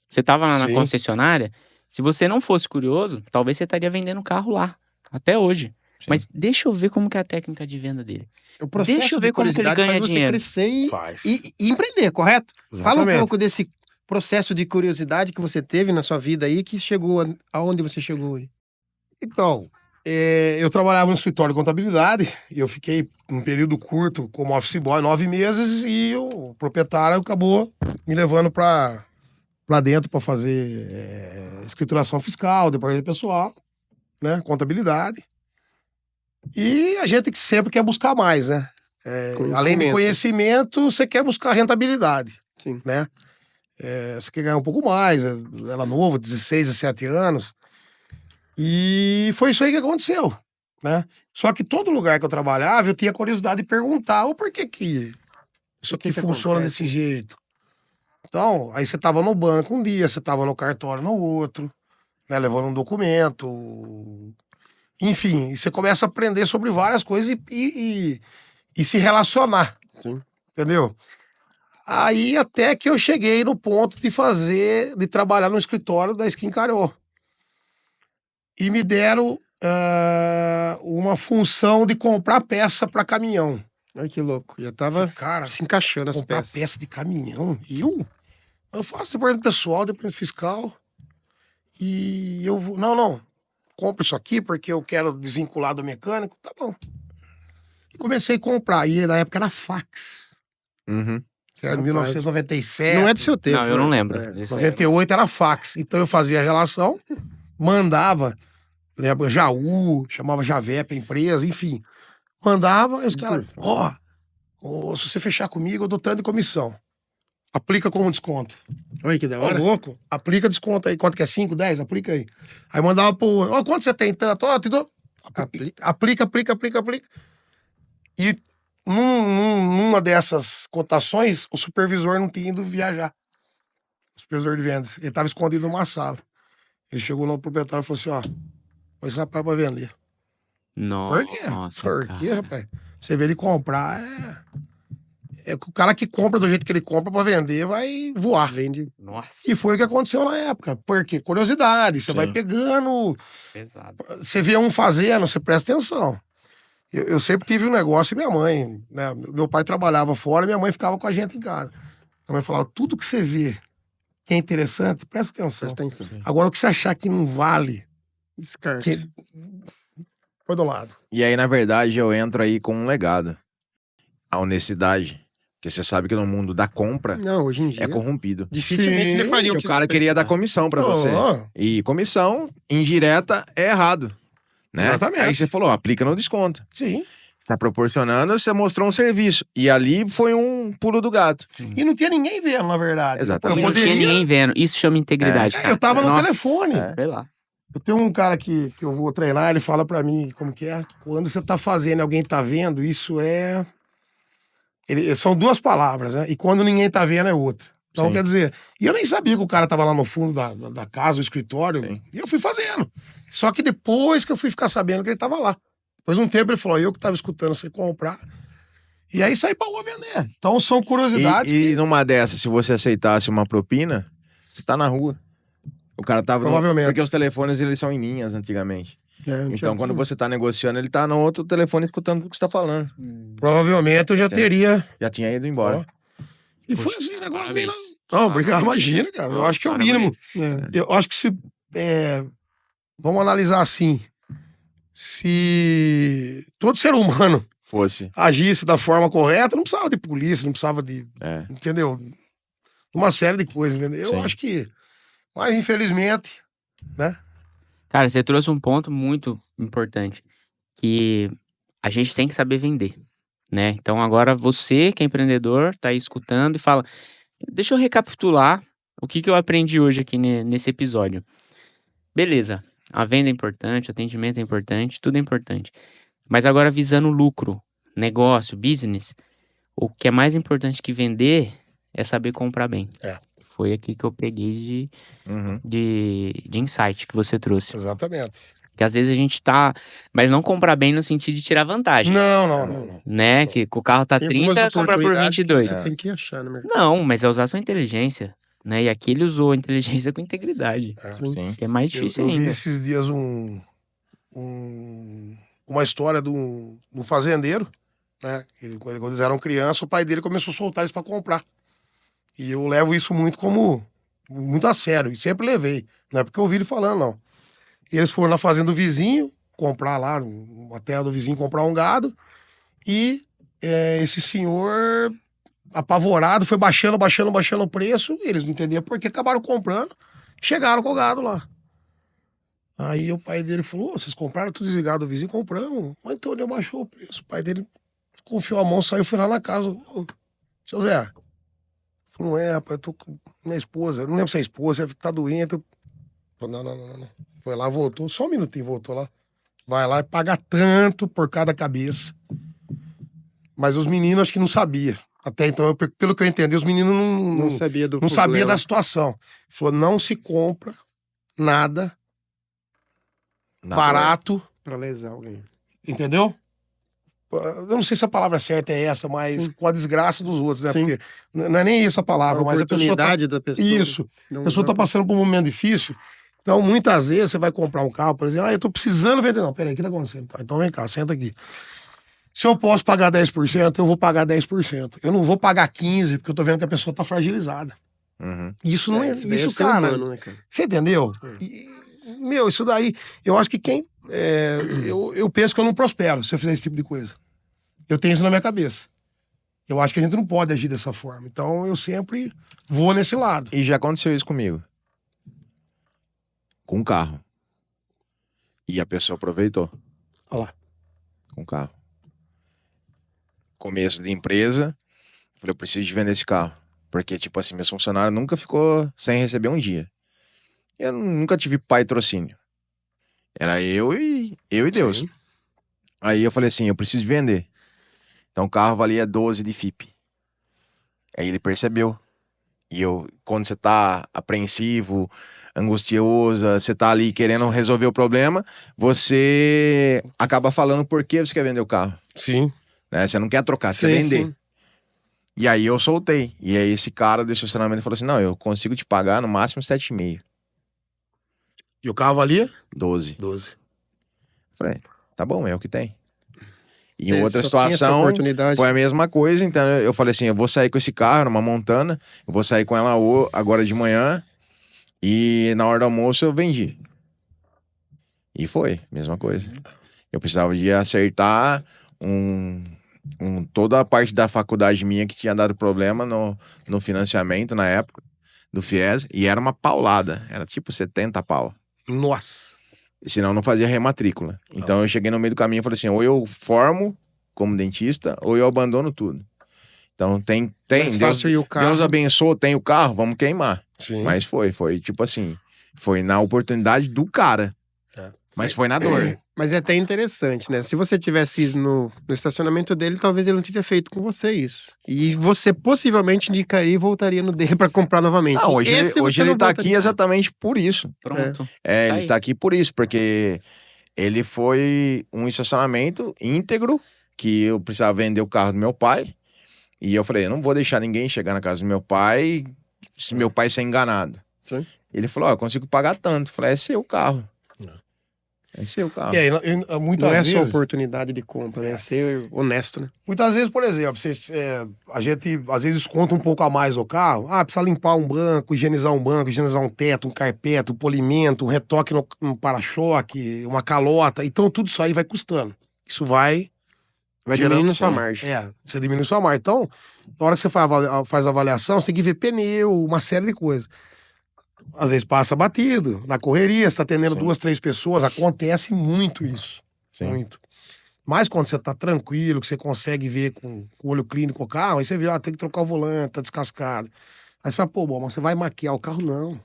Você estava lá na Sim. concessionária. Se você não fosse curioso, talvez você estaria vendendo carro lá. Até hoje. Sim. Mas deixa eu ver como que é a técnica de venda dele. O processo Deixa eu de ver como que ele curiosidade ganha faz você dinheiro. crescer Faz. e empreender, correto? Fala um Exatamente. pouco desse processo de curiosidade que você teve na sua vida aí, que chegou aonde você chegou hoje. Então, eu trabalhava no escritório de contabilidade e eu fiquei um período curto como office boy, 9 meses, e o proprietário acabou me levando para dentro para fazer escrituração fiscal, departamento pessoal, né, contabilidade. E a gente que sempre quer buscar mais, né? Além de conhecimento, você quer buscar rentabilidade. Sim. Né? Você quer ganhar um pouco mais. Era novo, 16, 17 anos. E foi isso aí que aconteceu, né? Só que todo lugar que eu trabalhava, eu tinha curiosidade de perguntar o porquê que isso aqui funciona acontece? desse jeito. Então, aí você tava no banco um dia, você tava no cartório no outro, né? Levando um documento. Enfim, e você começa a aprender sobre várias coisas e se relacionar. Sim. Entendeu? Aí até que eu cheguei no ponto de trabalhar no escritório da Skin Carió. E me deram uma função de comprar peça para caminhão. Ai, que louco. Já tava Cara, se encaixando as comprar peças. peça de caminhão? Eu faço departamento pessoal, departamento fiscal. E eu vou... Não. Compro isso aqui porque eu quero desvincular do mecânico. Tá bom. E comecei a comprar. E na época era fax. Uhum. Era 1997. Não é do seu tempo. Não, eu não né? lembro. Desse aí. 98 era fax. Então eu fazia a relação, mandava, lembra, Jaú, chamava Javé pra empresa, enfim. Mandava, e os caras, se você fechar comigo, eu dou tanto de comissão. aplica como desconto. Olha que da Ô, hora. louco, aplica desconto aí. Quanto que é? 5, 10? Aplica aí. Aí mandava pro outro. Ó, quanto você tem tanto? Ó, te dou. Aplica. E numa dessas cotações, o supervisor não tinha ido viajar. O supervisor de vendas. Ele estava escondido numa sala. Ele chegou no proprietário e falou assim, ó, põe esse rapaz pra vender. Por quê? Nossa, Por cara. quê, rapaz? Você vê ele comprar, é o cara que compra do jeito que ele compra pra vender vai voar. Vende. Nossa. E foi o que aconteceu na época. Por quê? Curiosidade. Você vai Sim. pegando, Pesado. você vê um fazendo, você presta atenção. Eu sempre tive um negócio e minha mãe, né? Meu pai trabalhava fora e minha mãe ficava com a gente em casa. Minha mãe falava, tudo que você vê que é interessante, presta atenção. Presta atenção. Agora, o que você achar que não vale, Descarte. que... põe do lado. E aí, na verdade, eu entro aí com um legado. A honestidade. Porque você sabe que no mundo da compra Não, hoje em dia. é corrompido. Dificilmente Sim, ele faria E o o que cara você queria dar precisava. comissão pra você. Oh, E comissão indireta é errado. Né? Exatamente. Aí você falou, aplica no desconto. sim. Tá proporcionando, você mostrou um serviço. E ali foi um pulo do gato. E não tinha ninguém vendo, na verdade. Exatamente. E não tinha ninguém vendo. Isso chama integridade, É, cara. eu tava no Nossa, telefone. Sei lá. Eu tenho um cara que eu vou treinar, ele fala pra mim como que é. Quando você tá fazendo e alguém tá vendo, isso é... são duas palavras, né? E quando ninguém tá vendo é outra. Então, Sim. quer dizer... E eu nem sabia que o cara tava lá no fundo da casa, do escritório. Sim. E eu fui fazendo. Só que depois que eu fui ficar sabendo que ele tava lá. Depois de um tempo ele falou, eu que tava escutando você comprar. E aí saí pra rua vender. Então são curiosidades E numa dessas, se você aceitasse uma propina, você tá na rua. O cara tava... Provavelmente. Porque os telefones, eles são em linhas antigamente. É, não Então, tinha- quando você tá negociando, ele tá no outro telefone escutando o que você tá falando. provavelmente eu já teria... Já tinha ido embora. E foi Poxa, assim, o negócio parabéns. meio... Não, obrigado, imagina, cara. Eu acho que é o mínimo. É. Eu acho que se... vamos analisar assim. Se todo ser humano Fosse. agisse da forma correta, não precisava de polícia, não precisava de... É. Entendeu? Uma série de coisas, entendeu? Eu Sim. acho que... Mas, infelizmente, né? Cara, você trouxe um ponto muito importante, que a gente tem que saber vender, né? Então agora você que é empreendedor, tá aí escutando e fala, deixa eu recapitular o que eu aprendi hoje aqui nesse episódio. Beleza, a venda é importante, o atendimento é importante, tudo é importante. Mas agora visando lucro, negócio, business, o que é mais importante que vender é saber comprar bem. É. Foi aqui que eu peguei Uhum. de insight que você trouxe. Exatamente. Que às vezes a gente tá... Mas não comprar bem no sentido de tirar vantagem. Não. Né? Que o carro tá Tem 30, algumas compra por oportunidades que 22. Você tem que achar no mercado. Não, mas é usar sua inteligência. Né? E aqui ele usou a inteligência com integridade. Sim. Que é mais Eu difícil vi ainda. esses dias uma história de um fazendeiro, né? Quando eles eram crianças, o pai dele começou a soltar eles para comprar. E eu levo isso muito a sério, e sempre levei. Não é porque eu ouvi ele falando, não. E eles foram na fazenda do vizinho, comprar lá, uma terra do vizinho, comprar um gado, e esse senhor, apavorado, foi baixando o preço, e eles não entendiam por que, acabaram comprando, chegaram com o gado lá. Aí o pai dele falou, vocês compraram tudo desligado do vizinho? Compramos. Mas então ele baixou o preço. O pai dele confiou a mão, saiu, foi lá na casa. Ô, seu Zé, falou, não rapaz, eu tô com minha esposa, eu não lembro se é esposa, você tá doente. Falei, não. Foi lá, voltou, só um minutinho, voltou lá. Vai lá e paga tanto por cada cabeça. Mas os meninos acho que não sabiam. Até então, pelo que eu entendi, os meninos Não sabia do não sabia problema. da situação. Falou, não se compra nada barato, Pra lesar alguém. entendeu? Eu não sei se a palavra certa é essa, mas com a desgraça dos outros, né? Sim. Porque não é nem essa a A palavra, mas a pessoa tá... oportunidade da pessoa. Isso. Não A pessoa tá usar. passando por um momento difícil. Então, muitas vezes, você vai comprar um carro, por exemplo, eu tô precisando vender. Não, peraí, o que tá acontecendo? Tá, então vem cá, senta aqui. Se eu posso pagar 10%, eu vou pagar 10%. Eu não vou pagar 15%, porque eu tô vendo que a pessoa tá fragilizada. Uhum. Isso não é... Isso daí é Isso, ser cara... humano, né, cara? Você entendeu? Meu, isso daí... Eu acho que quem... eu penso que eu não prospero se eu fizer esse tipo de coisa. Eu tenho isso na minha cabeça. Eu acho que a gente não pode agir dessa forma. Então, eu sempre vou nesse lado. E já aconteceu isso comigo. Com um carro. E a pessoa aproveitou. Olha lá. Com o carro. Começo de empresa. Falei, eu preciso de vender esse carro. Porque, tipo assim, meus funcionários nunca ficou sem receber um dia. Eu nunca tive patrocínio. Era eu e Deus. Sim. Aí eu falei assim, eu preciso vender. Então o carro valia 12 de FIP. Aí ele percebeu. E quando você tá apreensivo, angustioso, você tá ali querendo resolver o problema, você acaba falando por que você quer vender o carro. Sim. Né? Você não quer trocar, você quer vender. Sim. E aí eu soltei. E aí esse cara do estacionamento falou assim, não, eu consigo te pagar no máximo 7,5. E o carro valia? 12. 12. Falei, tá bom, é o que tem. E Você em outra só tinha essa situação, oportunidade. foi a mesma coisa. Então eu falei assim, eu vou sair com esse carro numa Montana, eu vou sair com ela agora de manhã e na hora do almoço eu vendi. E foi, mesma coisa. Eu precisava de acertar toda a parte da faculdade minha que tinha dado problema no financiamento na época, do FIES, e era uma paulada, era tipo 70 pau. Nossa. Senão não fazia rematrícula. Então eu cheguei no meio do caminho e falei assim, ou eu formo como dentista, ou eu abandono tudo. Então tem Mais fácil ir o carro. Deus abençoou, tem o carro, vamos queimar. Sim. Mas foi tipo assim, foi na oportunidade do cara. É. Mas foi na dor. Mas é até interessante, né? Se você tivesse ido no estacionamento dele, talvez ele não teria feito com você isso. E você possivelmente indicaria e voltaria no dele pra comprar novamente. Não, hoje Esse ele você não tá voltaria. aqui exatamente por isso. Pronto. Ele aí. tá aqui por isso, porque ele foi um estacionamento íntegro, que eu precisava vender o carro do meu pai. E eu falei, eu não vou deixar ninguém chegar na casa do meu pai se meu pai ser enganado. Sim. Ele falou, eu consigo pagar tanto. Eu falei, é seu carro. É seu carro. E aí, Não muitas é só vezes... oportunidade de compra, né? É ser honesto, né? Muitas vezes, por exemplo, a gente às vezes conta um pouco a mais no carro. Ah, precisa limpar um banco, higienizar um teto, um carpete, um polimento, um retoque no para-choque, uma calota. Então, tudo isso aí vai custando. Isso vai Diminuindo sua sim. margem. você diminui sua margem. Então, na hora que você faz a avaliação, você tem que ver pneu, uma série de coisas. Às vezes passa batido, na correria, você tá atendendo Sim. 2, 3 pessoas, acontece muito isso. Sim. Muito. Mas quando você tá tranquilo, que você consegue ver com o olho clínico o carro, aí você vê, tem que trocar o volante, tá descascado. Aí você fala, pô, bom, mas você vai maquiar o carro? Não.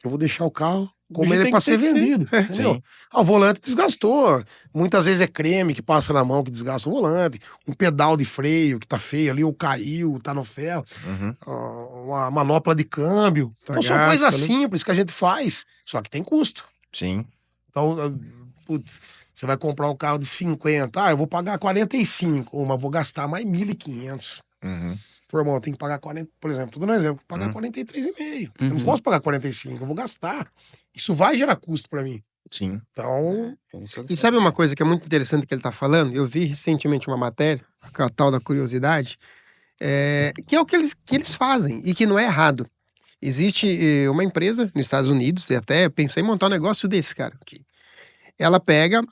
Eu vou deixar o carro como ele é pra ser vendido. Entendeu? Sim. O volante desgastou. Muitas vezes é creme que passa na mão que desgasta o volante. Um pedal de freio que tá feio ali, ou caiu, tá no ferro. Uhum. Uma manopla de câmbio. Tá Então são gasta, coisas né? simples que a gente faz, só que tem custo. Sim. Então, putz, você vai comprar um carro de 50, eu vou pagar 45, mas vou gastar mais 1.500. Uhum. Pô, irmão, eu tenho que pagar 40, por exemplo, tô dando um exemplo, pagar 43,5. Eu não posso pagar 45, eu vou gastar. Isso vai gerar custo pra mim. Sim. Então, E sabe uma coisa que é muito interessante que ele tá falando? Eu vi recentemente uma matéria, a tal da curiosidade, que é o que eles fazem e que não é errado. Existe uma empresa nos Estados Unidos, e até pensei em montar um negócio desse, cara. Que ela pega,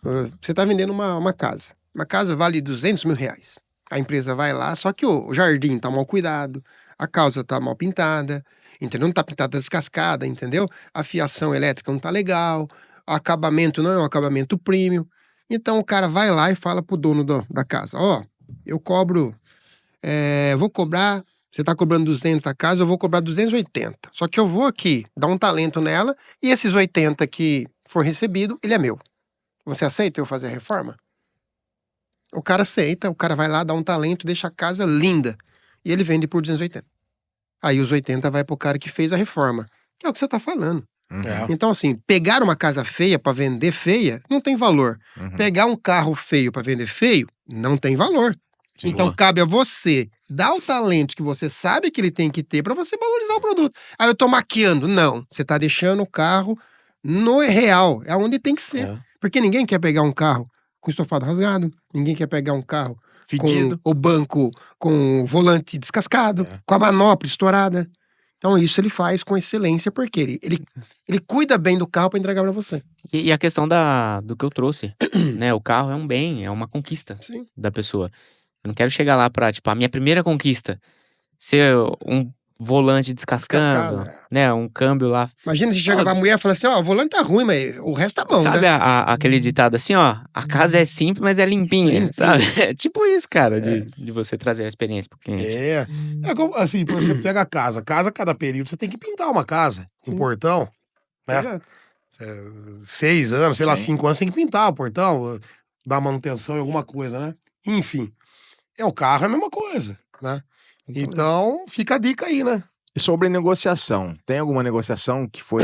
você tá vendendo uma casa. Uma casa vale R$200.000. A empresa vai lá, só que o jardim tá mal cuidado, a casa tá mal pintada, entendeu? Não tá pintada, tá descascada, entendeu? A fiação elétrica não tá legal, o acabamento não é um acabamento premium. Então o cara vai lá e fala pro dono da casa, eu cobro, vou cobrar, você tá cobrando 200 da casa, eu vou cobrar 280. Só que eu vou aqui dar um talento nela e esses 80 que for recebido, ele é meu. Você aceita eu fazer a reforma? O cara aceita, o cara vai lá, dá um talento, deixa a casa linda. E ele vende por 280. Aí os 80 vai pro cara que fez a reforma. Que é o que você tá falando. Uhum. Então, assim, pegar uma casa feia pra vender feia, não tem valor. Uhum. Pegar um carro feio pra vender feio, não tem valor. Sim. Então, Boa. cabe a você dar o talento que você sabe que ele tem que ter pra você valorizar o produto. Aí eu tô maquiando. Não, você tá deixando o carro no real. É onde tem que ser. Porque ninguém quer pegar um carro com estofado rasgado, ninguém quer pegar um carro Fedido. com o banco com o volante descascado, com a manopla estourada. Então isso ele faz com excelência, porque ele cuida bem do carro para entregar para você. E a questão do que eu trouxe, né? O carro é um bem, é uma conquista Sim. da pessoa. Eu não quero chegar lá pra, tipo, a minha primeira conquista ser volante descascando, Descascado, né? Um câmbio lá. Imagina se chega pra mulher e fala assim, ó, o volante tá ruim, mas o resto tá bom, Sabe né? aquele ditado assim, ó? A casa é simples, mas é limpinha, Limpinha. sabe? É tipo isso, cara, de você trazer a experiência pro cliente. É como, assim, por exemplo, pega a casa. Casa, cada período, você tem que pintar uma casa. Um portão, né? Exato. 6 anos, sei lá, Sim. 5 anos, tem que pintar o portão, dar manutenção em alguma coisa, né? Enfim, o carro é a mesma coisa, né? Então, fica a dica aí, né? E sobre negociação, tem alguma negociação que foi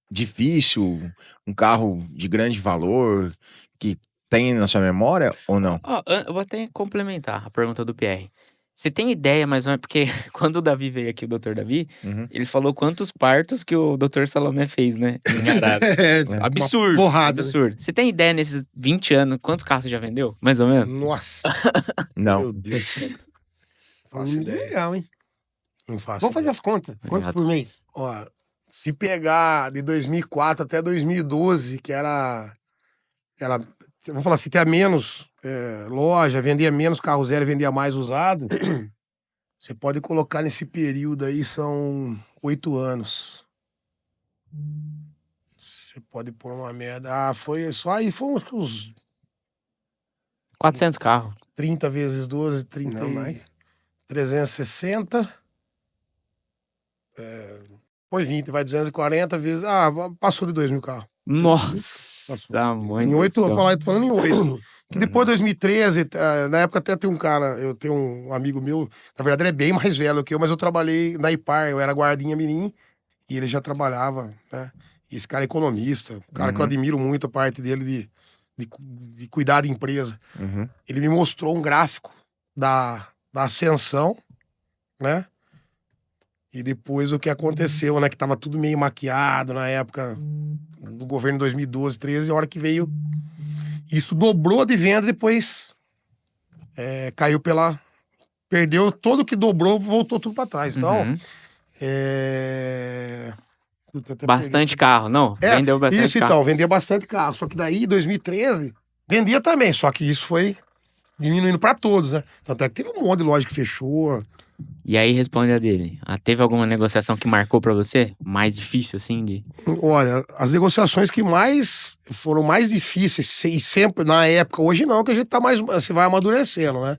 difícil? Um carro de grande valor que tem na sua memória ou não? Ó, eu vou até complementar a pergunta do Pierre. Você tem ideia, mais ou menos, porque quando o Davi veio aqui, o Dr. Davi, Uhum. ele falou quantos partos que o Dr. Salomé fez, né? Em Araras. Absurdo. Uma porrada, né? Absurdo. Você tem ideia nesses 20 anos, quantos carros você já vendeu? Mais ou menos? Nossa, Não. meu Deus do céu. Faço ideia. Legal, hein? Não faço Vamos fazer ideia. as contas. Quanto Obrigado. por mês? Ó, se pegar de 2004 até 2012, que era vamos falar assim, tinha menos loja, vendia menos carro zero e vendia mais usado, você pode colocar nesse período aí, são 8 anos. Você pode pôr uma média. Ah, foi só aí, foi uns 400 carros. 30 vezes 12, 30 Não, e mais. 360. Foi 20, vai 240 vezes. Ah, passou de 2 mil carros. Nossa, mãe Em do 8, céu. tô falando em 8. Que depois de 2013, na época até tem um cara, eu tenho um amigo meu, na verdade ele é bem mais velho que eu, mas eu trabalhei na IPAR, eu era guardinha mirim, e ele já trabalhava, né? E esse cara é economista, um cara que eu admiro muito a parte dele de cuidar de empresa. Uhum. Ele me mostrou um gráfico da ascensão, né? E depois o que aconteceu, né? Que tava tudo meio maquiado na época do governo 2012, 13, a hora que veio. Isso dobrou de venda, depois caiu pela. Perdeu todo o que dobrou, voltou tudo pra trás. Então. Uhum. Puta, até Bastante perdi. carro, não? Vendeu bastante Isso carro. então, vendia bastante carro. Só que daí, em 2013, vendia também. Só que isso foi diminuindo pra todos, né? Tanto é que teve um monte de loja que fechou. E aí responde a dele. Teve alguma negociação que marcou pra você? Mais difícil, assim, de... Olha, as negociações que foram mais difíceis, e sempre na época, hoje não, que a gente tá mais. Você vai amadurecendo, né?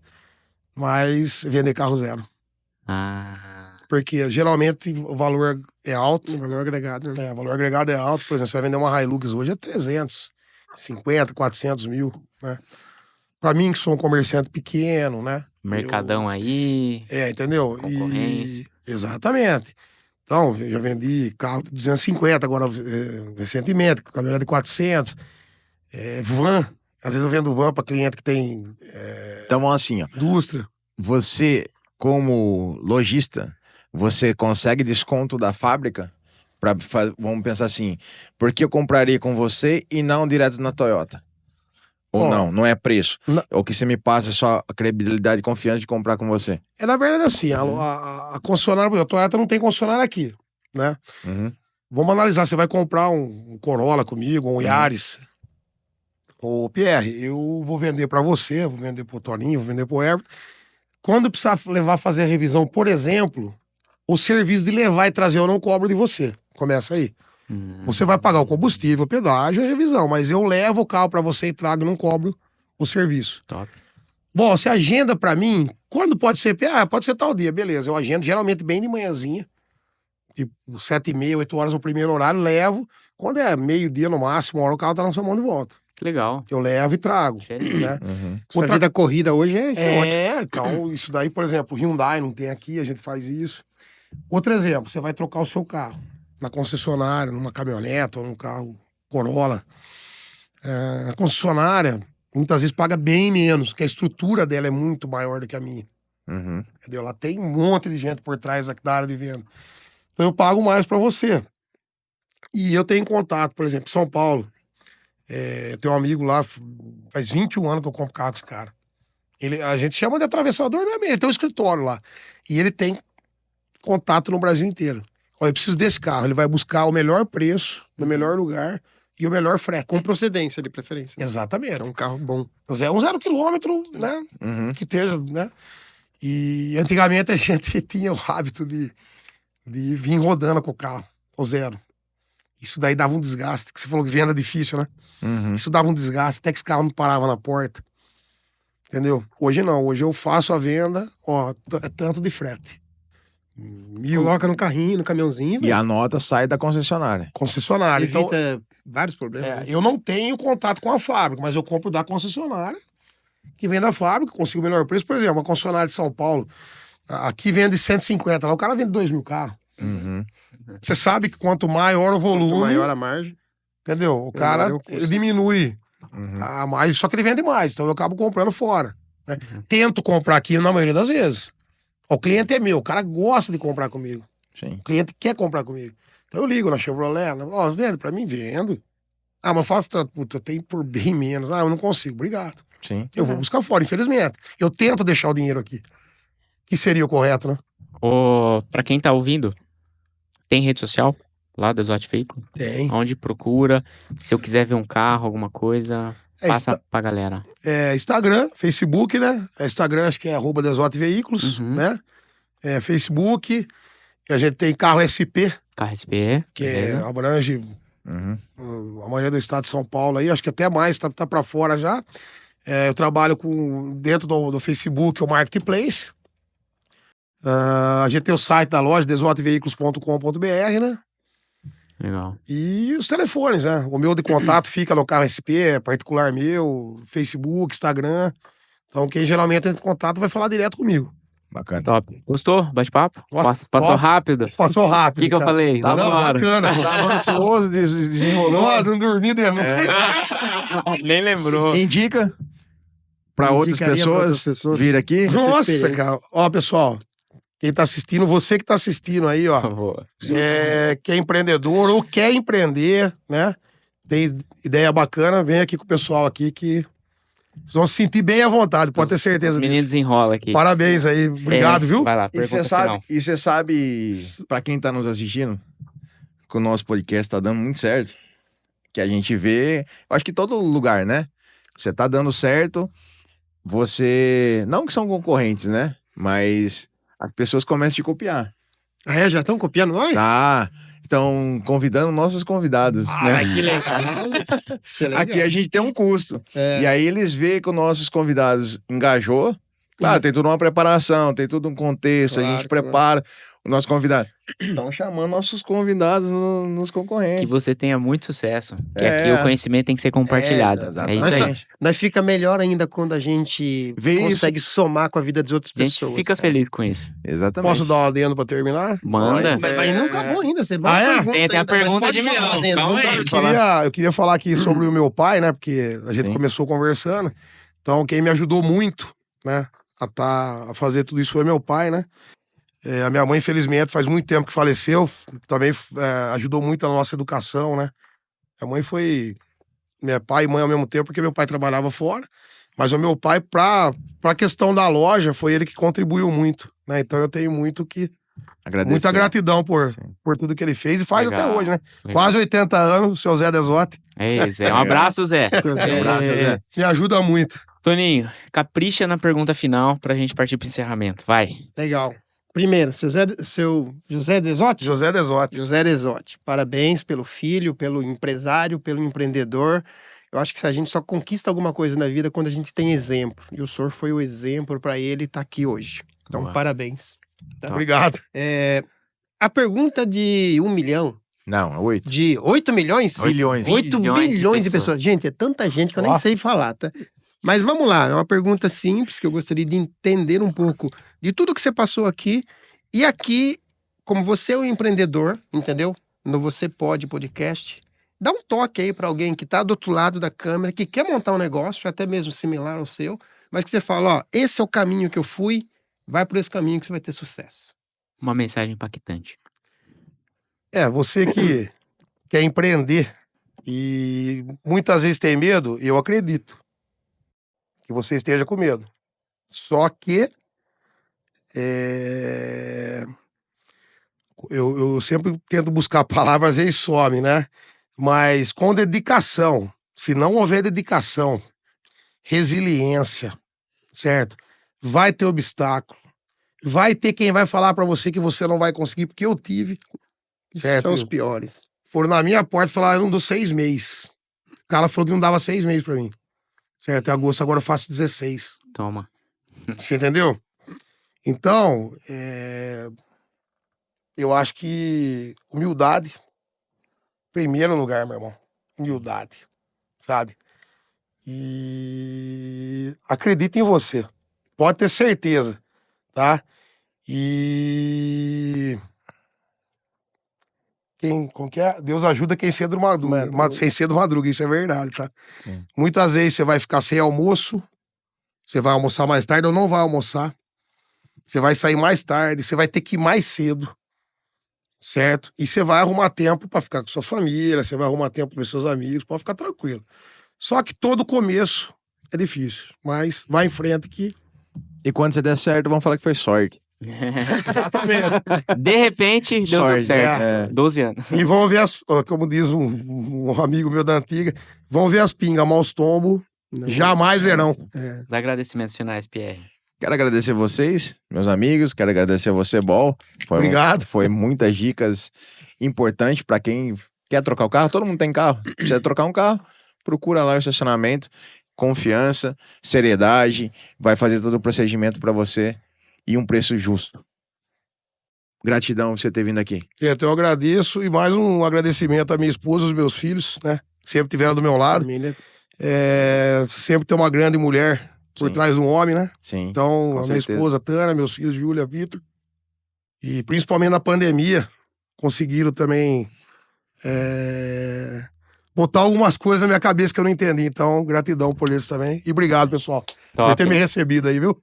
Mas vender carro zero. Ah, Porque geralmente o valor é alto. O valor agregado, né? O valor agregado é alto. Por exemplo, você vai vender uma Hilux hoje é 350, 400 mil, né? Pra mim, que sou um comerciante pequeno, né? mercadão aí... Entendeu? Concorrência. Exatamente. Então, eu já vendi carro de 250 agora, recentemente, caminhonete de 400. Van. Às vezes eu vendo van para cliente que tem Então, assim, ó, indústria. você, como lojista, você consegue desconto da fábrica? Vamos pensar assim, por que eu compraria com você e não direto na Toyota? Ou Ó, não é preço. na- O que você me passa é só a credibilidade e confiança de comprar com você. Na verdade, assim, a concessionária, por exemplo, a Toyota não tem concessionária aqui, né? Uhum. Vamos analisar, você vai comprar um Corolla comigo, um Yaris. Ô, Pierre, eu vou vender para você, vou vender pro Toninho, vou vender pro Everton. Quando precisar levar fazer a revisão, por exemplo, o serviço de levar e trazer eu não cobro de você. Começa aí. Você vai pagar o combustível, o pedágio e a revisão, mas eu levo o carro para você e trago e não cobro o serviço. Top. Bom, você agenda para mim, quando pode ser? Pode ser tal dia, beleza. Eu agendo geralmente bem de manhãzinha, tipo 7h30, 8 horas no primeiro horário, levo. Quando é meio-dia no máximo, uma hora o carro tá na sua mão de volta. Que legal. Eu levo e trago, Diferente. né? Uhum. Essa vida corrida hoje é isso, é ótimo. Então, isso daí, por exemplo, Hyundai não tem aqui, a gente faz isso. Outro exemplo, você vai trocar o seu carro na concessionária, numa caminhonete ou num carro Corolla. A concessionária, muitas vezes, paga bem menos, porque a estrutura dela é muito maior do que a minha. Uhum. Entendeu? Ela tem um monte de gente por trás da área de venda. Então, eu pago mais para você. E eu tenho contato, por exemplo, em São Paulo. Eu tenho um amigo lá, faz 21 anos que eu compro carro com esse cara. A gente chama de atravessador, não é mesmo? Ele tem um escritório lá. E ele tem contato no Brasil inteiro. Olha, eu preciso desse carro. Ele vai buscar o melhor preço, no melhor lugar e o melhor frete. Com procedência, de preferência. Exatamente. É um carro bom. É um 0 quilômetro, né? Uhum. Que esteja, né? E antigamente a gente tinha o hábito de vir rodando com o carro, ao zero. Isso daí dava um desgaste, que você falou que venda difícil, né? Uhum. Isso dava um desgaste, até que esse carro não parava na porta. Entendeu? Hoje não, hoje eu faço a venda, ó, é tanto de frete. 1.000 Coloca no carrinho, no caminhãozinho, E a nota sai da concessionária. concessionária. Então, evita vários problemas. né? eu não tenho contato com a fábrica, mas eu compro da concessionária, que vem da fábrica, consigo o melhor preço. Por exemplo, a concessionária de São Paulo, aqui vende 150, lá o cara vende 2.000 carros. Uhum. Você sabe que quanto maior o Quanto volume, maior a margem. entendeu? O cara Menor é o custo. ele diminui Uhum. a mais, só que ele vende mais, então eu acabo comprando fora. Né? Tento comprar aqui na maioria das vezes. O cliente é meu, o cara gosta de comprar comigo. Sim. O cliente quer comprar comigo. Então eu ligo na Chevrolet, ó, vende pra mim, vendo. Ah, mas faço tanto, puta, eu tenho por bem menos. Ah, eu não consigo, obrigado. Sim. Eu vou buscar fora, infelizmente. Eu tento deixar o dinheiro aqui. Que seria o correto, né? Pra quem tá ouvindo, tem rede social lá do Exotic Veículo? Tem. Onde procura? Se eu quiser ver um carro, alguma coisa, passa pra galera. Instagram, Facebook, né? Instagram acho que é @DesotVeículos, Uhum. né? Facebook. A gente tem carro SP, Carro SPE, que beleza? abrange Uhum. a maioria do estado de São Paulo aí, acho que até mais, tá pra fora já. Eu trabalho dentro do Facebook, o Marketplace. A gente tem o site da loja, desotveículos.com.br, né? Legal. E os telefones, né? O meu de contato fica no carro SP, particular meu, Facebook, Instagram. Então, quem geralmente entra em contato vai falar direto comigo. Bacana. Top. Gostou? Bate-papo? Nossa, Passou top. rápido? Passou O rápido. que eu cara. falei? Não, Vambora. bacana. Tava ansioso, desenrolou. Nossa, não dormi de noite. Nem lembrou. Indica pra outras Indicaria pra outras pessoas pessoas. vir aqui. Nossa, experiência. cara. Ó, pessoal, quem tá assistindo, você que tá assistindo aí, ó, Por favor. que é empreendedor ou quer empreender, né? Tem ideia bacana, vem aqui com o pessoal aqui que vocês vão se sentir bem à vontade, pode ter certeza Os meninos disso. desenrola aqui. Parabéns aí, obrigado, viu? Vai lá, E você pergunta sabe, final. pra quem tá nos assistindo, que o nosso podcast tá dando muito certo. Que a gente vê, eu acho que todo lugar, né? Você tá dando certo, você. Não que são concorrentes, né? Mas as pessoas começam a te copiar. Ah, já estão copiando nós? Tá? Estão convidando nossos convidados. né? Ah, que legal. Isso é legal. Aqui a gente tem um custo. E aí eles veem que os nossos convidados engajou. Claro, tem tudo uma preparação, tem tudo um contexto, a gente Claro, prepara o nosso convidado. Estão chamando nossos convidados nos Que concorrentes. você tenha muito sucesso. Que É. aqui o conhecimento tem que ser compartilhado. É isso aí. Nós fica melhor ainda quando a gente Vê consegue somar com a vida das outras A gente pessoas. fica feliz com isso. Exatamente. Posso dar um adendo pra terminar? Manda. Mas não acabou ainda. Você Ah, é? Tem a pergunta de milhão. Calma aí. Eu queria falar aqui sobre o meu pai, né? Porque a gente Sim. começou conversando. Então, quem me ajudou muito, né? A fazer tudo isso foi meu pai, né? A minha mãe, infelizmente, faz muito tempo que faleceu. Também ajudou muito na nossa educação, né? Minha mãe foi meu pai e mãe ao mesmo tempo, porque meu pai trabalhava fora. Mas o meu pai, pra questão da loja, foi ele que contribuiu muito, né? Então eu tenho muita gratidão por tudo que ele fez e faz Legal. até hoje, né? Legal. Quase 80 anos, o seu Zé Desotti. É isso. Um abraço, Zé. Um abraço, Zé. Me ajuda muito. Toninho, capricha na pergunta final pra gente partir pro encerramento. Vai. Legal. Primeiro, seu José Desotti? José Desotti. José Desotti. Parabéns pelo filho, pelo empresário, pelo empreendedor. Eu acho que a gente só conquista alguma coisa na vida quando a gente tem exemplo. E o senhor foi o exemplo para ele estar aqui hoje. Então, Boa. parabéns. Tá? Obrigado. A pergunta de 1 milhão, Não, 8. de 8 milhões? Milhões. 8 bilhões de pessoas. Gente, é tanta gente que eu nem Ó. sei falar, tá? Mas vamos lá, é uma pergunta simples que eu gostaria de entender um pouco de tudo que você passou aqui. E aqui, como você é um empreendedor, entendeu? No Você Pode Podcast, dá um toque aí para alguém que tá do outro lado da câmera, que quer montar um negócio, até mesmo similar ao seu, mas que você fala, ó, esse é o caminho que eu fui, vai por esse caminho que você vai ter sucesso. Uma mensagem impactante. Você que quer empreender e muitas vezes tem medo, eu acredito que você esteja com medo. Só que eu sempre tento buscar palavras, às vezes some, né? Mas com dedicação, se não houver dedicação, resiliência, certo? Vai ter obstáculo, Vai ter quem vai falar pra você que você não vai conseguir, porque eu tive. Certo? São os piores. Foram na minha porta e falaram, eu não dou 6 meses. O cara falou que não dava 6 meses pra mim. Certo? Em agosto agora eu faço 16. Toma. Você entendeu? Então, eu acho que humildade, primeiro lugar, meu irmão. Humildade, sabe? E acredita em você. Pode ter certeza, tá? E como que é? Deus ajuda quem cedo madruga. Sem cedo madruga, isso é verdade, tá? Sim. Muitas vezes você vai ficar sem almoço, você vai almoçar mais tarde ou não vai almoçar. Você vai sair mais tarde, você vai ter que ir mais cedo, certo? E você vai arrumar tempo pra ficar com sua família, você vai arrumar tempo pra ver seus amigos, pode ficar tranquilo. Só que todo começo é difícil, mas vai em frente que... E quando você der certo, vão falar que foi sorte. Exatamente. De repente, deu tudo Sorte, certo. é. 12 anos. E vão ver como diz um amigo meu da antiga, vão ver as pingas, maus tombos, jamais verão. Os agradecimentos finais, Pierre. Quero agradecer vocês, meus amigos. Quero agradecer você, Bol. Obrigado. Foi muitas dicas importantes para quem quer trocar o carro. Todo mundo tem carro. Precisa trocar um carro, procura lá o estacionamento. Confiança, seriedade. Vai fazer todo o procedimento para você e um preço justo. Gratidão por você ter vindo aqui. Então eu agradeço e mais um agradecimento à minha esposa, aos meus filhos, né? Sempre estiveram do meu lado. Família. Sempre tem uma grande mulher por Sim. trás de um homem, né? Sim. Então, com a minha certeza. esposa, Tânia, meus filhos, Júlia, Vitor. E principalmente na pandemia, conseguiram também botar algumas coisas na minha cabeça que eu não entendi. Então, gratidão por isso também. E obrigado, pessoal, por ter me recebido aí, viu?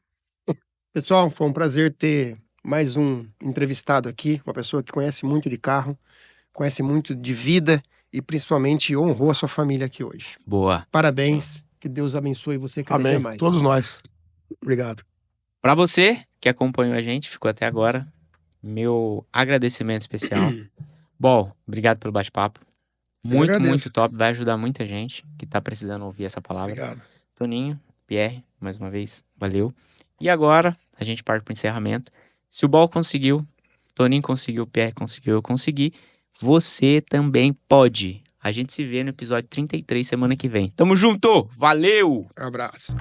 Pessoal, foi um prazer ter mais um entrevistado aqui, uma pessoa que conhece muito de carro, conhece muito de vida e principalmente honrou a sua família aqui hoje. Boa. Parabéns, que Deus abençoe você cada dia Amém. mais. Todos nós. Obrigado. Pra você que acompanhou a gente, ficou até agora, meu agradecimento especial. Bol, obrigado pelo bate-papo. Muito, agradeço. muito top. Vai ajudar muita gente que tá precisando ouvir essa palavra. Obrigado. Toninho, Pierre, mais uma vez, valeu. E agora, a gente parte pro encerramento. Se o Bol conseguiu, Toninho conseguiu, Pierre conseguiu, eu consegui, você também pode. A gente se vê no episódio 33 semana que vem. Tamo junto! Valeu! Abraço.